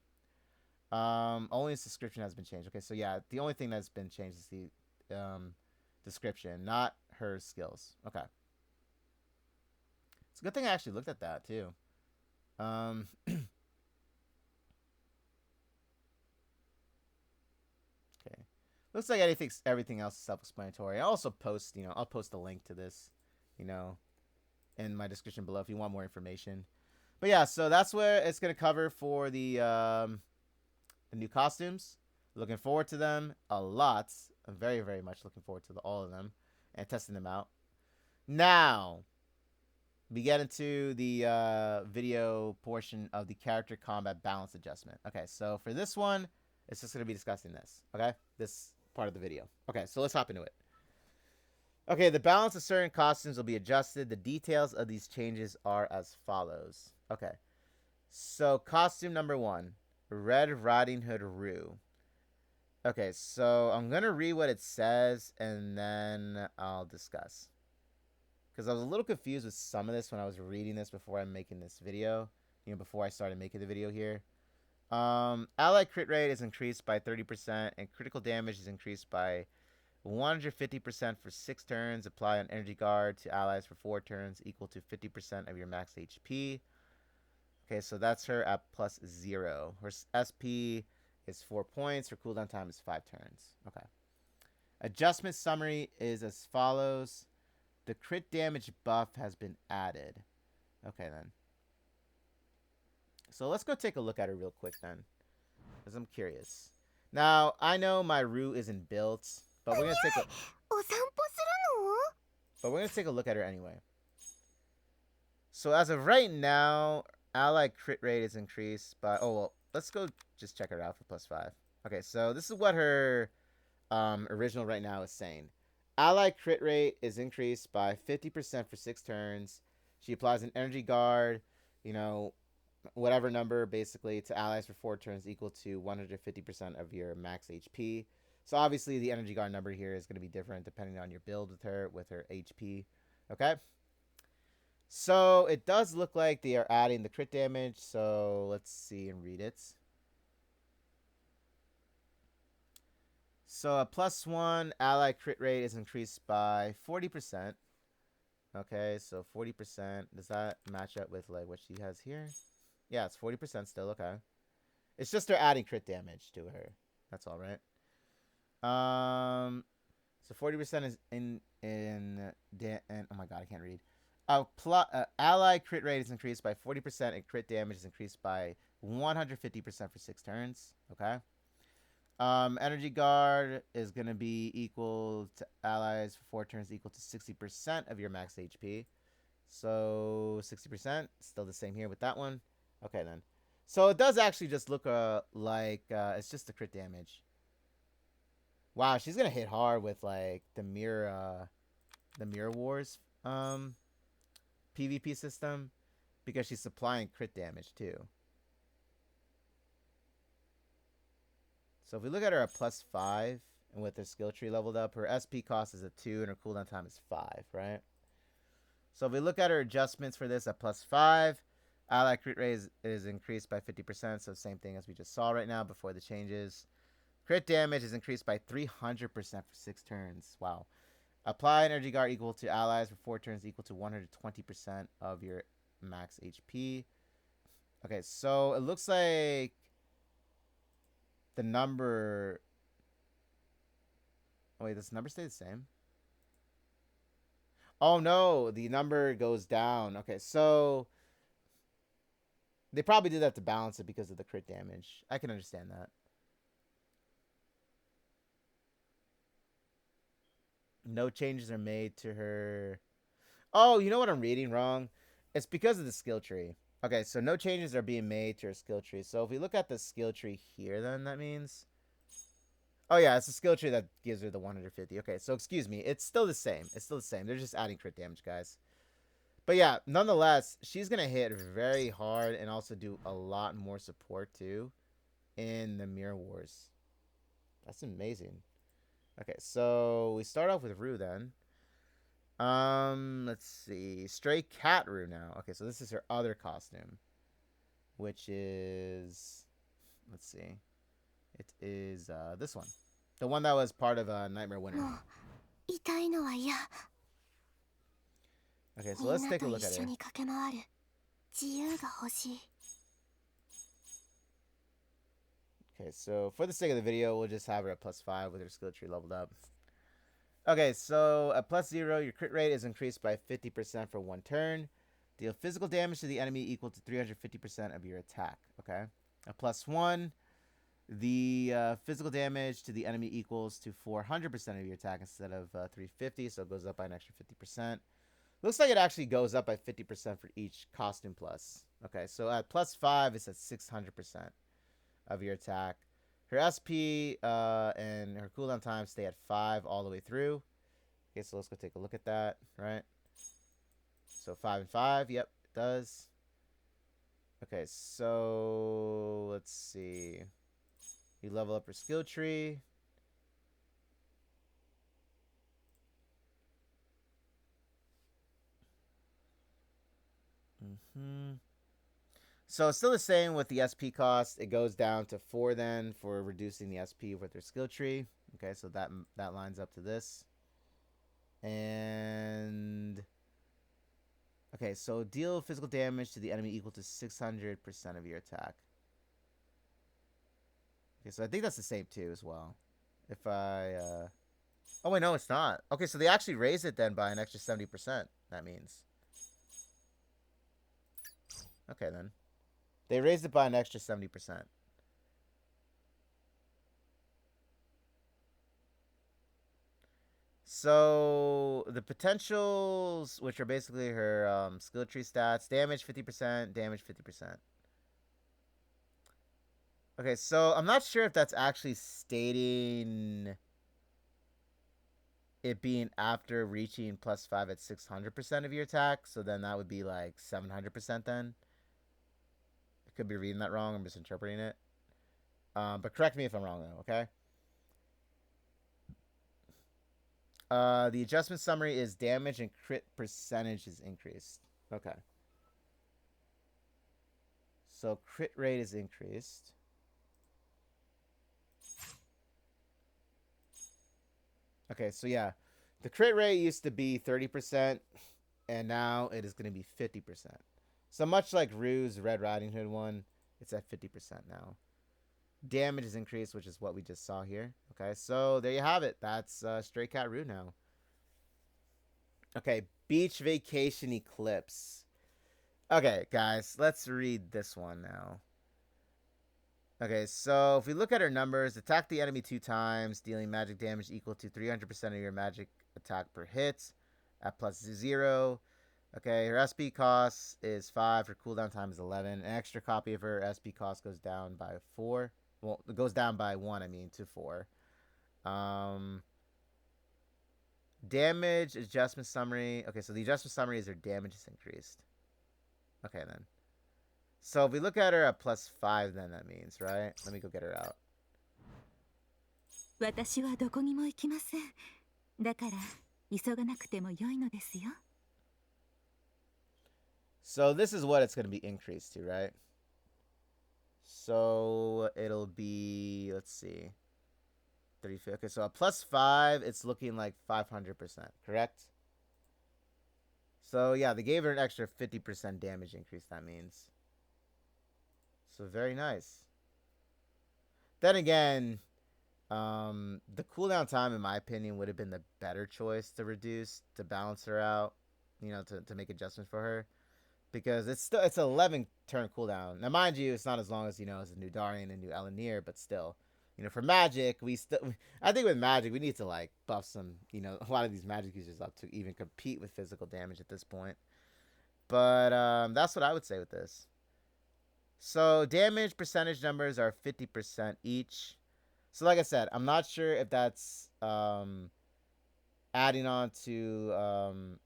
Only its description has been changed. Okay, so yeah, the only thing that's been changed is the description, not her skills. Okay. It's a good thing I actually looked at that too. Okay. Looks like everything else is self-explanatory. I'll also post, I'll post a link to this, in my description below if you want more information. But yeah, so that's what it's gonna cover for the new costumes. Looking forward to them a lot. I'm very, very much looking forward to all of them and testing them out. Now, we get into the video portion of the character combat balance adjustment. Okay, so for this one, it's just going to be discussing this. Okay, this part of the video. Okay, so let's hop into it. Okay, the balance of certain costumes will be adjusted. The details of these changes are as follows. Okay, so costume number 1. Red Riding Hood Rue. Okay, so I'm going to read what it says, and then I'll discuss. Because I was a little confused with some of this when I was reading this before I'm making this video. Before I started making the video here. Ally crit rate is increased by 30%, and critical damage is increased by 150% for 6 turns. Apply an energy guard to allies for 4 turns, equal to 50% of your max HP. Okay, so that's her at +0. Her SP is 4 points. Her cooldown time is 5 turns. Okay. Adjustment summary is as follows. The crit damage buff has been added. Okay, then. So let's go take a look at her real quick, then. Because I'm curious. Now, I know my Rue isn't built, but we're going to take a look at her anyway. So as of right now, ally crit rate is increased by... Oh, well, let's go just check her out for +5. Okay, so this is what her original right now is saying. Ally crit rate is increased by 50% for 6 turns. She applies an energy guard, whatever number, basically, to allies for 4 turns equal to 150% of your max HP. So obviously the energy guard number here is going to be different depending on your build with her HP. Okay? So it does look like they are adding the crit damage. So let's see and read it. So a +1 ally crit rate is increased by 40%. Okay, so 40%. Does that match up with like what she has here? Yeah, it's 40% still. Okay. It's just they're adding crit damage to her. That's all right. So 40% is in and oh my god, I can't read. Ally crit rate is increased by 40% and crit damage is increased by 150% for 6 turns. Okay. Energy guard is going to be equal to allies for 4 turns, equal to 60% of your max HP. So 60%, still the same here with that one. Okay then. So it does actually just look like it's just the crit damage. Wow, she's gonna hit hard with like the mirror wars PvP system because she's supplying crit damage too. So if we look at her at +5 and with her skill tree leveled up, her SP cost is a 2 and her cooldown time is 5, right? So if we look at her adjustments for this at +5, ally crit rate is increased by 50%, so same thing as we just saw right now before the changes. Crit damage is increased by 300% for 6 turns. Wow. Apply energy guard equal to allies for 4 turns equal to 120% of your max HP. Okay, so it looks like the number... Oh, wait, does the number stay the same? Oh, no, the number goes down. Okay, so... They probably did that to balance it because of the crit damage. I can understand that. No changes are made to her... Oh, you know what I'm reading wrong? It's because of the skill tree. Okay, so no changes are being made to her skill tree. So if we look at the skill tree here, then that means... Oh, yeah, it's the skill tree that gives her the 150. Okay, so excuse me. It's still the same. It's still the same. They're just adding crit damage, guys. But yeah, nonetheless, she's going to hit very hard and also do a lot more support, too, in the Mirror Wars. That's amazing. Okay, so we start off with Rue, then. Let's see. Stray Cat Rue now. Okay, so this is her other costume, which is... Let's see. It is this one. The one that was part of Nightmare Winter. Okay, so let's take a look at it. Okay, so for the sake of the video, we'll just have her at +5 with her skill tree leveled up. Okay, so at +0, your crit rate is increased by 50% for 1 turn. Deal physical damage to the enemy equal to 350% of your attack. Okay. At +1, the physical damage to the enemy equals to 400% of your attack instead of 350, so it goes up by an extra 50%. Looks like it actually goes up by 50% for each costume plus. Okay, so at +5, it's at 600% of your attack. Her SP and her cooldown time stay at 5 all the way through. Okay, so let's go take a look at that, right? So 5 and 5, yep, it does. Okay, so let's see. You level up her skill tree. So it's still the same with the SP cost. It goes down to 4 then for reducing the SP with her skill tree. Okay, so that lines up to this. And... Okay, so deal physical damage to the enemy equal to 600% of your attack. Okay, so I think that's the same too as well. If I... Oh, wait, no, it's not. Okay, so they actually raised it then by an extra 70%, that means. Okay, then. They raised it by an extra 70%. So, the potentials, which are basically her skill tree stats, damage 50%, damage 50%. Okay, so I'm not sure if that's actually stating it being after reaching +5 at 600% of your attack. So then that would be like 700% then. I could be reading that wrong. I'm misinterpreting it. But correct me if I'm wrong though, okay? The adjustment summary is damage and crit percentage is increased. Okay. So crit rate is increased. Okay, so yeah. The crit rate used to be 30%, and now it is going to be 50%. So much like Rue's Red Riding Hood one, it's at 50% now. damage is increased, which is what we just saw here. Okay, so there you have it. That's Stray Cat Rue now. Okay, Beach Vacation Eclipse. Okay, guys, let's read this one now. Okay, so if we look at her numbers, attack the enemy 2 times, dealing magic damage equal to 300% of your magic attack per hit at +0. Okay, her SP cost is 5. Her cooldown time is 11. An extra copy of her SP cost goes down by 4. Well, it goes down by 1, I mean, to 4. Damage adjustment summary. Okay, so the adjustment summary is her damage is increased. Okay, then. So if we look at her at +5, then that means, right? Let me go get her out. 私はどこにも行きません。だから急がなくても良いのですよ。So this is what it's going to be increased to, right? So it'll be, let's see. 30, okay, so a +5, it's looking like 500%, correct? So yeah, they gave her an extra 50% damage increase, that means. So very nice. Then again, the cooldown time, in my opinion, would have been the better choice to reduce, to balance her out, you know, to make adjustments for her. Because it's an 11 turn cooldown. Now, mind you, it's not as long as, you know, as a new Darian and new Eleaneer, but still. You know, for Magic, I think with Magic, we need to, like, buff some, you know, a lot of these Magic users up to even compete with physical damage at this point. But that's what I would say with this. So, damage percentage numbers are 50% each. So, like I said, I'm not sure if that's adding on to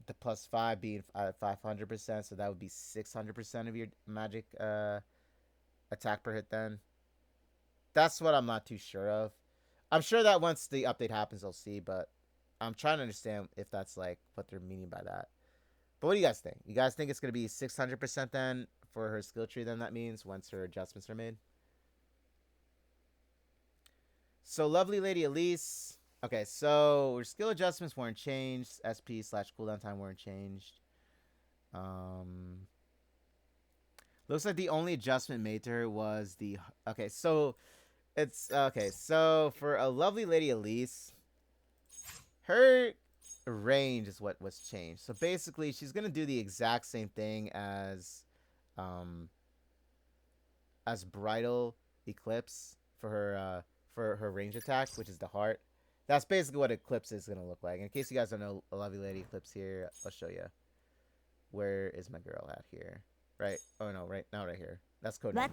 the +5 being at 500%. So, that would be 600% of your Magic attack per hit then. That's what I'm not too sure of. I'm sure that once the update happens, I'll see, but I'm trying to understand if that's like what they're meaning by that. But what do you guys think? You guys think it's going to be 600% then for her skill tree, then that means once her adjustments are made? So, Lovely Lady Elise. Okay, so her skill adjustments weren't changed. SP/cooldown time weren't changed. Looks like the only adjustment made to her was the... Okay, so... It's okay. So for a Lovely Lady Elise, her range is what was changed. So basically, she's gonna do the exact same thing as Bridal Eclipse for her range attack, which is the heart. That's basically what Eclipse is gonna look like. In case you guys don't know a Lovely Lady Eclipse here, I'll show you. Where is my girl at here? Right? Oh no, right now, right here. That's code. Now,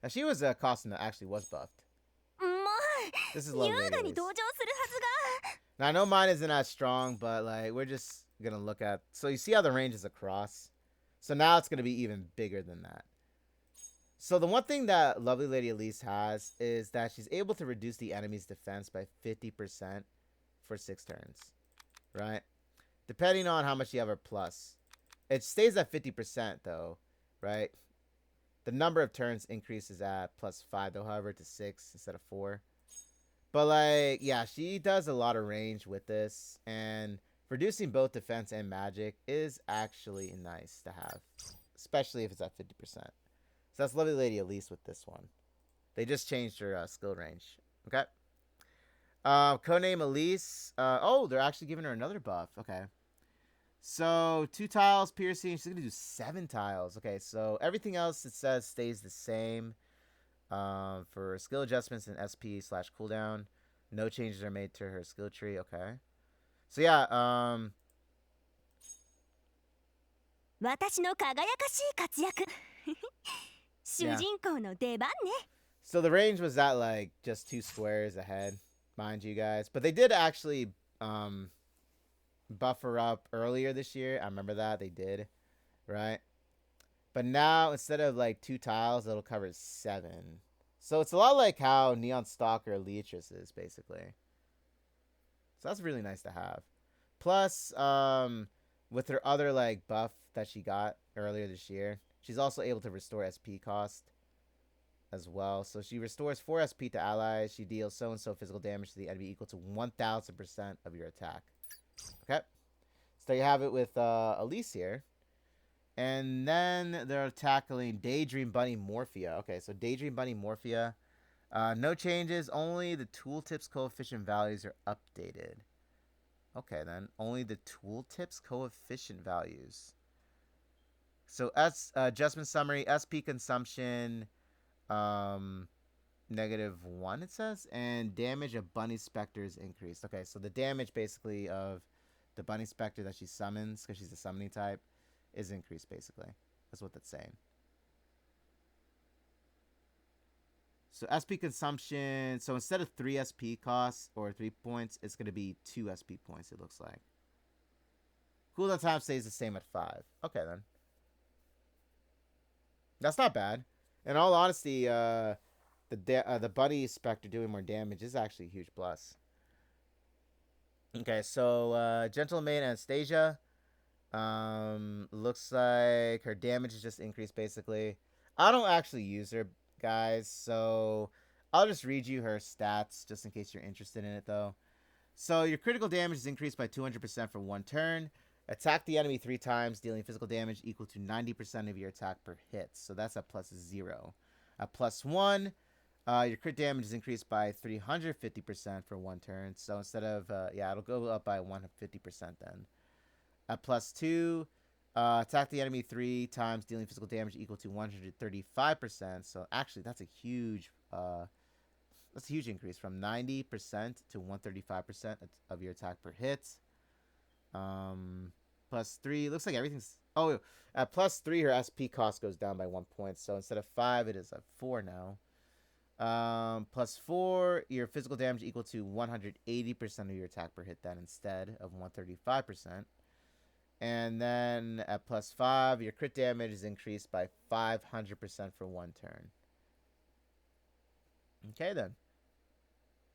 she was a costume that actually was buffed. This is Lovely Lady. Now, I know mine isn't as strong, but like we're just gonna look at. So you see how the range is across. So now it's gonna be even bigger than that. So the one thing that Lovely Lady Elise has is that she's able to reduce the enemy's defense by 50% for 6 turns, right? Depending on how much you have her plus. It stays at 50% though, right? The number of turns increases at +5 though, however, to 6 instead of 4. But like, yeah, she does a lot of range with this, and reducing both defense and magic is actually nice to have, especially if it's at 50%. So that's Lovely Lady Elise with this one. They just changed her skill range. Okay. Codename Elise. Oh, they're actually giving her another buff. Okay. So 2 tiles piercing. She's gonna do 7 tiles. Okay, so everything else it says stays the same. For skill adjustments and SP/cooldown, no changes are made to her skill tree. Okay, so yeah. Yeah. So the range was at like just 2 squares ahead, mind you guys. But they did actually buff her up earlier this year. I remember that they did, right? But now instead of like 2 tiles, it'll cover 7. So it's a lot like how Neon Stalker Leatrice is basically. So that's really nice to have. Plus, with her other like buff that she got earlier this year, she's also able to restore SP cost as well. So she restores 4 SP to allies. She deals so and so physical damage to the enemy equal to 1000% of your attack. Okay, so there you have it with Elise here. And then they're tackling Daydream Bunny Morphia. Okay, so Daydream Bunny Morphia. No changes. Only the tooltips coefficient values are updated. Okay, then. Only the tooltips coefficient values. So adjustment summary, SP consumption, -1 it says, and damage of Bunny Spectre is increased. Okay, so the damage basically of the Bunny Spectre that she summons, because she's a summoning type, is increased basically. That's what that's saying. So SP consumption, so instead of 3 SP costs or 3 points, it's going to be 2 SP points, it looks like. Cooldown time stays the same at 5. Okay, then. That's not bad. In all honesty, the Bunny Spectre doing more damage is actually a huge plus. Okay, so Gentle Maid Anastasia. Looks like her damage is just increased basically. I don't actually use her, guys, so I'll just read you her stats just in case you're interested in it though. So your critical damage is increased by 200% for 1 turn. Attack the enemy 3 times, dealing physical damage equal to 90% of your attack per hit. So that's a +0. At +1, your crit damage is increased by 350% for 1 turn. So instead of, it'll go up by 150% then. At +2, attack the enemy 3 times, dealing physical damage equal to 135%. So actually, that's a huge increase from 90% to 135% of your attack per hit. +3, looks like everything's. Oh, at +3, her SP cost goes down by 1 point. So instead of 5, it is at 4 now. +4, your physical damage equal to 180% of your attack per hit then instead of 135%. And then at +5, your crit damage is increased by 500% for 1 turn. Okay, then.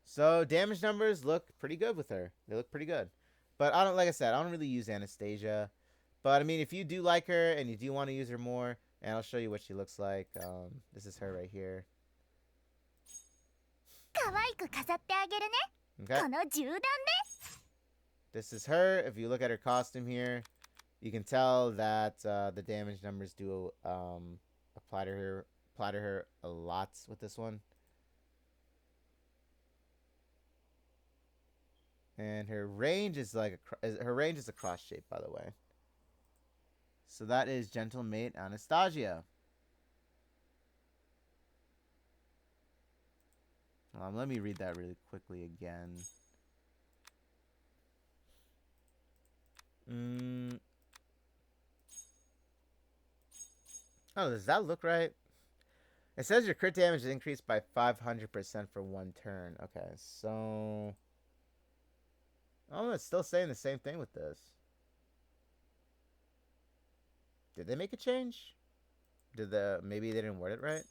So damage numbers look pretty good with her. They look pretty good. But like I said, I don't really use Anastasia. But I mean, if you do like her and you do want to use her more, and I'll show you what she looks like. This is her right here. Okay. This is her. If you look at her costume here, you can tell that the damage numbers do apply to her a lot with this one. And her range is like her range is a cross shape, by the way. So that is Gentle Maid Anastasia. Let me read that really quickly again. Oh, does that look right? It says your crit damage is increased by 500% for 1 turn. Okay, so... Oh, it's still saying the same thing with this. Did they make a change? Maybe they didn't word it right?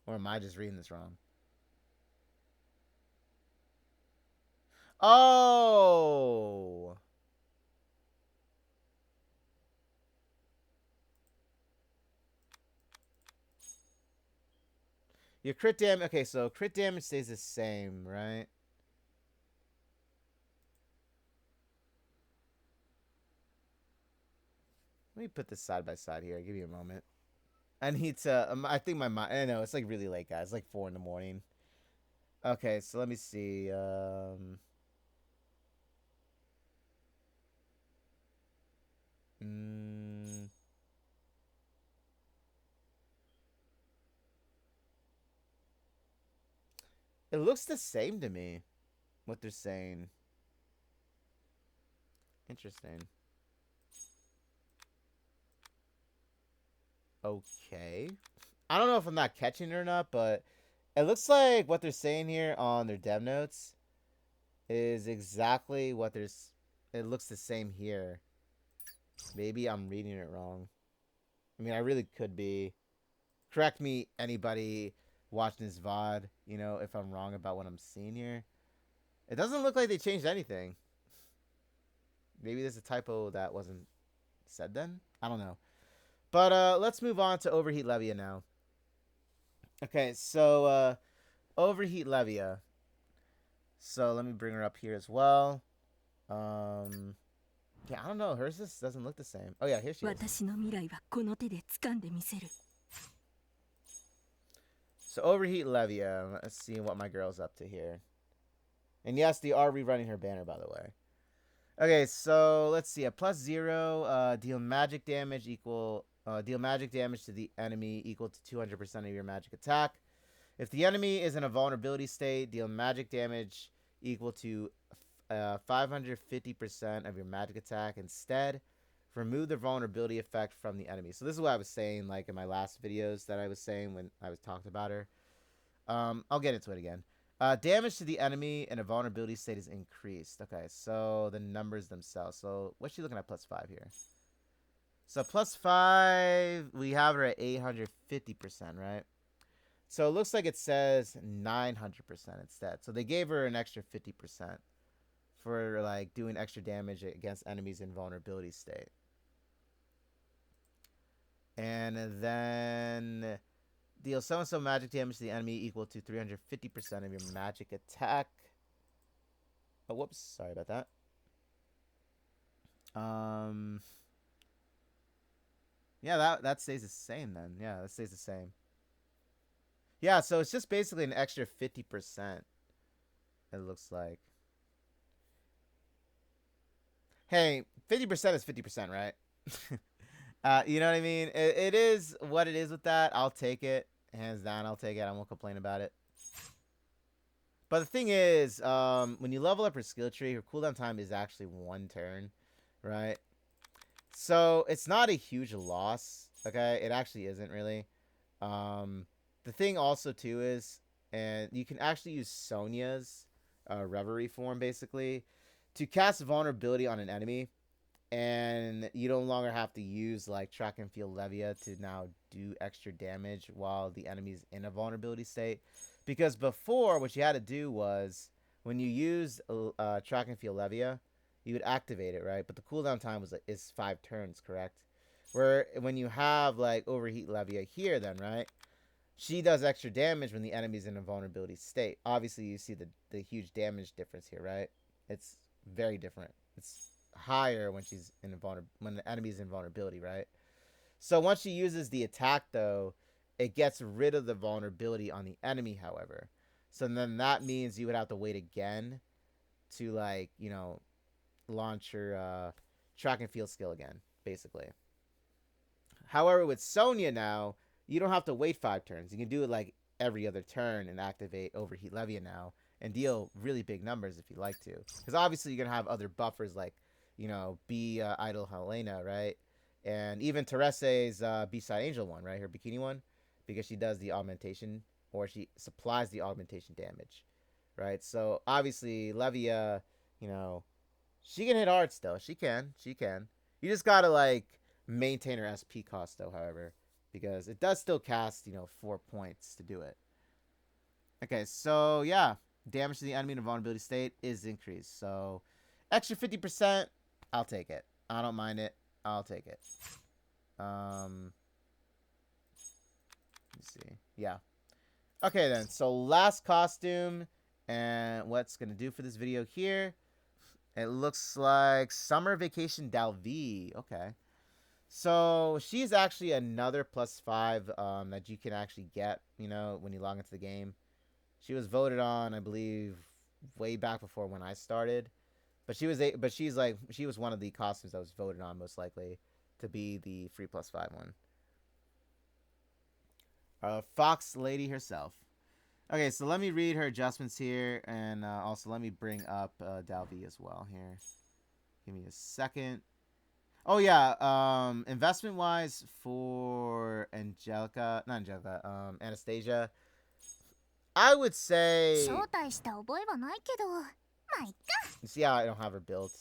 Or am I just reading this wrong? Oh! Your crit damage... Okay, so crit damage stays the same, right? Let me put this side by side here. Give me a moment. I need to... I think my mind... I know, it's like really late, guys. It's like 4 in the morning. Okay, so let me see. It looks the same to me, what they're saying. Interesting. Okay. I don't know if I'm not catching it or not, but it looks like what they're saying here on their dev notes is exactly what there's... It looks the same here. Maybe I'm reading it wrong. I mean, I really could be. Correct me, anybody watching this VOD, you know, if I'm wrong about what I'm seeing here. It doesn't look like they changed anything. Maybe there's a typo that wasn't said then? I don't know. But let's move on to Overheat Levia now. Okay, so Overheat Levia. So let me bring her up here as well. Yeah, I don't know. Hers just doesn't look the same. Oh yeah, here she is. 私の未来はこの手で掴んでみせる。 So overheat Levia. Let's see what my girl's up to here. And yes, they are rerunning her banner, by the way. Okay, so let's see. A +0, deal magic damage deal magic damage to the enemy equal to 200% of your magic attack. If the enemy is in a vulnerability state, deal magic damage equal to 550% of your magic attack. Instead, remove the vulnerability effect from the enemy. So this is what I was saying, like in my last videos that I was saying when I was talking about her. I'll get into it again. Damage to the enemy in a vulnerability state is increased. Okay, so the numbers themselves. So what's she looking at +5 here? So +5, we have her at 850%, right? So it looks like it says 900% instead. So they gave her an extra 50% for like doing extra damage against enemies in vulnerability state. And then deal so magic damage to the enemy equal to 350% of your magic attack. Oh, whoops. Sorry about that. Yeah, that stays the same then. Yeah, that stays the same. Yeah, so it's just basically an extra 50%. It looks like. Hey, 50% is 50%, right? You know what I mean? It is what it is with that. I'll take it. Hands down, I'll take it. I won't complain about it. But the thing is, when you level up her skill tree, her cooldown time is actually 1 turn, right? So it's not a huge loss, okay? It actually isn't really. The thing also, too, is, and you can actually use Sonya's Reverie form, basically, to cast vulnerability on an enemy. And you no longer have to use like Track and Field Levia to now do extra damage while the enemy's in a vulnerability state. Because before, what you had to do was when you use Track and Field Levia, you would activate it, right? But the cooldown time is 5 turns, correct? Where when you have like Overheat Levia here, then right, she does extra damage when the enemy's in a vulnerability state. Obviously, you see the huge damage difference here, right? It's very different. It's higher when she's in when the enemy's in vulnerability, right? So once she uses the attack, though, it gets rid of the vulnerability on the enemy, however. So then that means you would have to wait again to, like, you know, launch her Track and Field skill again, basically. However, with Sonya now, you don't have to wait 5 turns. You can do it like every other turn and activate Overheat Levia now and deal really big numbers if you like to. Because obviously you're going to have other buffers like, you know, Idol Helena, right? And even Terese's B-Side Angel one, right? Her bikini one. Because she does the augmentation, or she supplies the augmentation damage, right? So obviously Levia, you know, she can hit hard still. She can. You just gotta like maintain her SP cost though, however, because it does still cast, you know, 4 points to do it. Okay, so yeah, damage to the enemy in a vulnerability state is increased. So extra 50%, I'll take it. I don't mind it. I'll take it. Let me see. Yeah. Okay then. So last costume, and what's gonna do for this video here? It looks like Summer Vacation Dalvi. Okay. So she's actually another +5 that you can actually get, you know, when you log into the game. She was voted on, I believe, way back before when I started. But she was she was one of the costumes that was voted on most likely to be the free +5 one. Fox Lady herself. Okay, so let me read her adjustments here, and also let me bring up Dalvi as well here. Give me a second. Oh yeah, investment wise for Anastasia, I would say. You see how I don't have her built?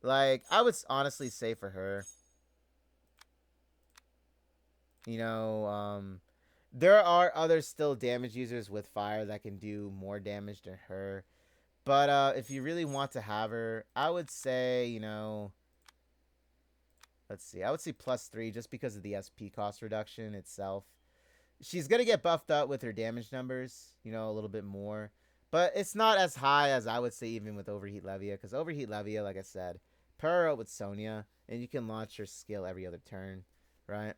Like, I would honestly say for her, you know, there are other still damage users with fire that can do more damage than her. But if you really want to have her, I would say, you know, let's see, I would say +3 just because of the SP cost reduction itself. She's going to get buffed up with her damage numbers, you know, a little bit more. But it's not as high as I would say even with Overheat Levia, because Overheat Levia, like I said, pair her up with Sonya, and you can launch her skill every other turn, right?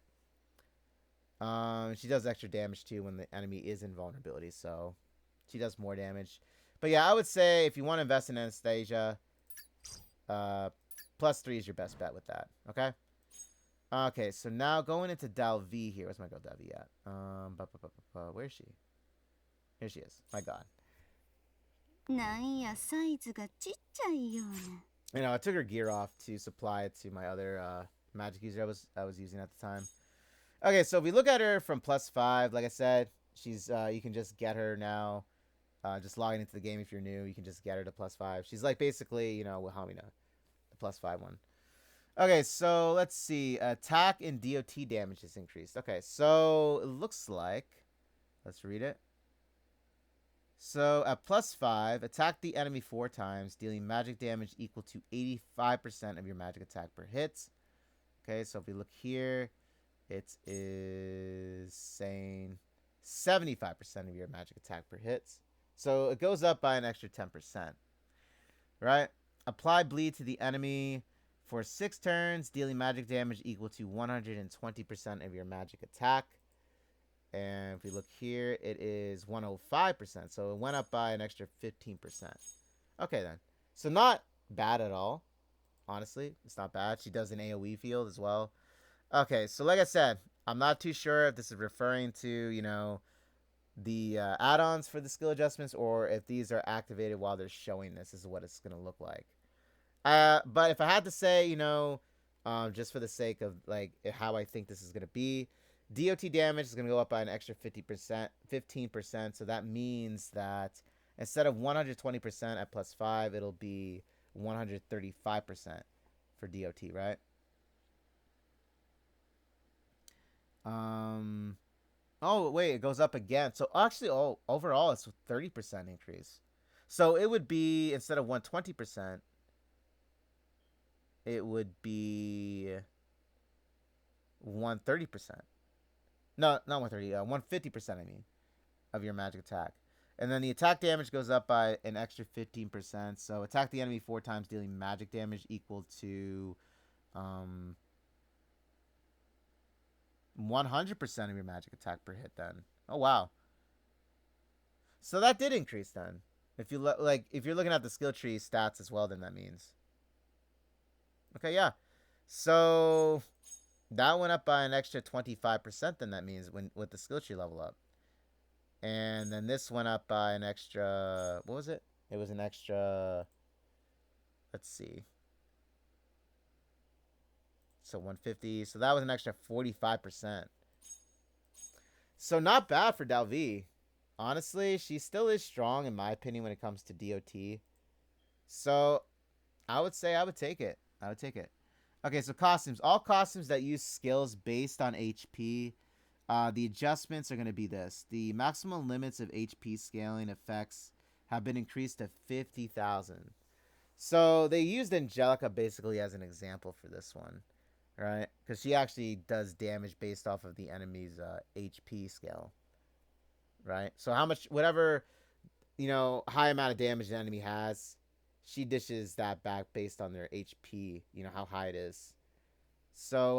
She does extra damage too when the enemy is in vulnerability, so she does more damage. But yeah, I would say if you want to invest in Anastasia, +3 is your best bet with that. Okay. Okay, so now going into Dalvi here. Where's my girl Dalvi at? Where is she? Here she is. My God. You know, I took her gear off to supply it to my other magic user I was using at the time. Okay, so if we look at her from +5, like I said, she's you can just get her now. Just logging into the game if you're new, you can just get her to +5. She's like basically, you know, Wilhelmina, the +5 one. Okay, so let's see. Attack and DOT damage is increased. Okay, so it looks like, let's read it. So at +5, attack the enemy 4 times, dealing magic damage equal to 85% of your magic attack per hit. Okay, so if we look here, it is saying 75% of your magic attack per hit. So it goes up by an extra 10%. Right? Apply bleed to the enemy for 6 turns, dealing magic damage equal to 120% of your magic attack. And if we look here, it is 105%. So it went up by an extra 15%. Okay, then. So not bad at all. Honestly, it's not bad. She does an AoE field as well. Okay, so like I said, I'm not too sure if this is referring to, you know, the add-ons for the skill adjustments, or if these are activated while they're showing this. This is what it's going to look like. But if I had to say, you know, just for the sake of like how I think this is going to be, DOT damage is going to go up by an extra 15%. So that means that instead of 120% at +5, it'll be 135% for DOT, right? Oh, wait, it goes up again. So actually, overall, it's a 30% increase. So it would be, instead of 120%, it would be 130%. No, not 130, 150%, I mean, of your magic attack. And then the attack damage goes up by an extra 15%. So attack the enemy 4 times, dealing magic damage equal to 100% of your magic attack per hit then. Oh, wow. So that did increase then. If you if you're looking at the skill tree stats as well, then that means. Okay, yeah. So that went up by an extra 25%, then that means with the skill tree level up. And then this went up by an extra, what was it? It was an extra, let's see. So 150. So that was an extra 45%. So not bad for Dalvi. Honestly, she still is strong in my opinion when it comes to DOT. So I would say I would take it. I would take it. Okay, so costumes. All costumes that use skills based on HP. The adjustments are going to be this. The maximum limits of HP scaling effects have been increased to 50,000. So they used Angelica basically as an example for this one. Right? Because she actually does damage based off of the enemy's HP scale. Right? So how much, whatever, you know, high amount of damage the enemy has, she dishes that back based on their HP, you know, how high it is. So,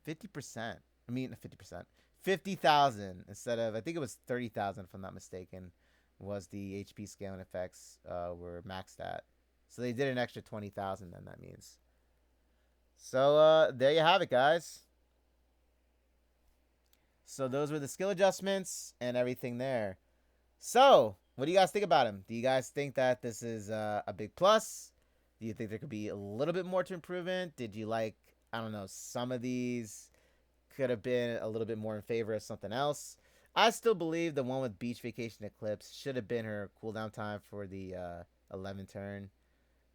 50%. I mean, 50%. 50,000 instead of, I think it was 30,000 if I'm not mistaken, was the HP scaling effects were maxed at. So they did an extra 20,000 then, that means. So, there you have it, guys. So those were the skill adjustments and everything there. So, what do you guys think about him? Do you guys think that this is a big plus? Do you think there could be a little bit more to improvement? Did you like, I don't know, some of these could have been a little bit more in favor of something else? I still believe the one with Beach Vacation Eclipse should have been her cooldown time for the 11 turn.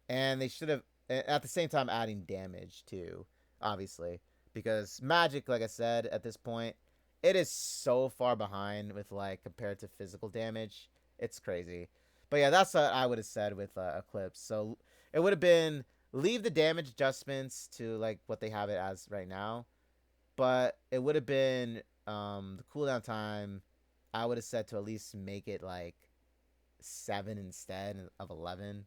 And they should have, at the same time, adding damage too, obviously. Because Magic, like I said, at this point, it is so far behind with, like, compared to physical damage. It's crazy. But yeah, that's what I would have said with Eclipse. So it would have been leave the damage adjustments to, like, what they have it as right now. But it would have been the cooldown time, I would have said to at least make it, like, 7 instead of 11.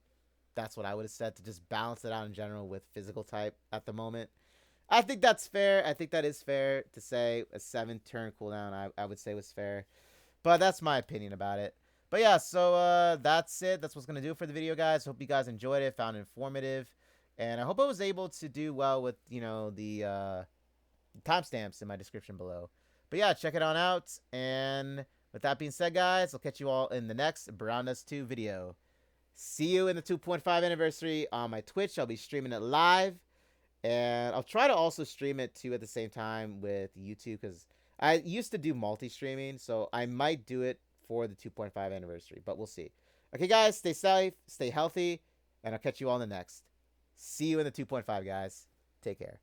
that's what I would have said, to just balance it out in general with physical type at the moment. I think that's fair. I think that is fair to say a 7-turn cooldown. I would say was fair. But that's my opinion about it. But yeah, so that's it. That's what's going to do it for the video, guys. Hope you guys enjoyed it, found it informative. And I hope I was able to do well with, the timestamps in my description below. But yeah, check it on out. And with that being said, guys, I'll catch you all in the next Brown 2 video. See you in the 2.5 anniversary on my Twitch. I'll be streaming it live. And I'll try to also stream it too at the same time with YouTube, because I used to do multi-streaming, so I might do it for the 2.5 anniversary, but we'll see. Okay, guys, stay safe, stay healthy, and I'll catch you all in the next. See you in the 2.5, guys. Take care.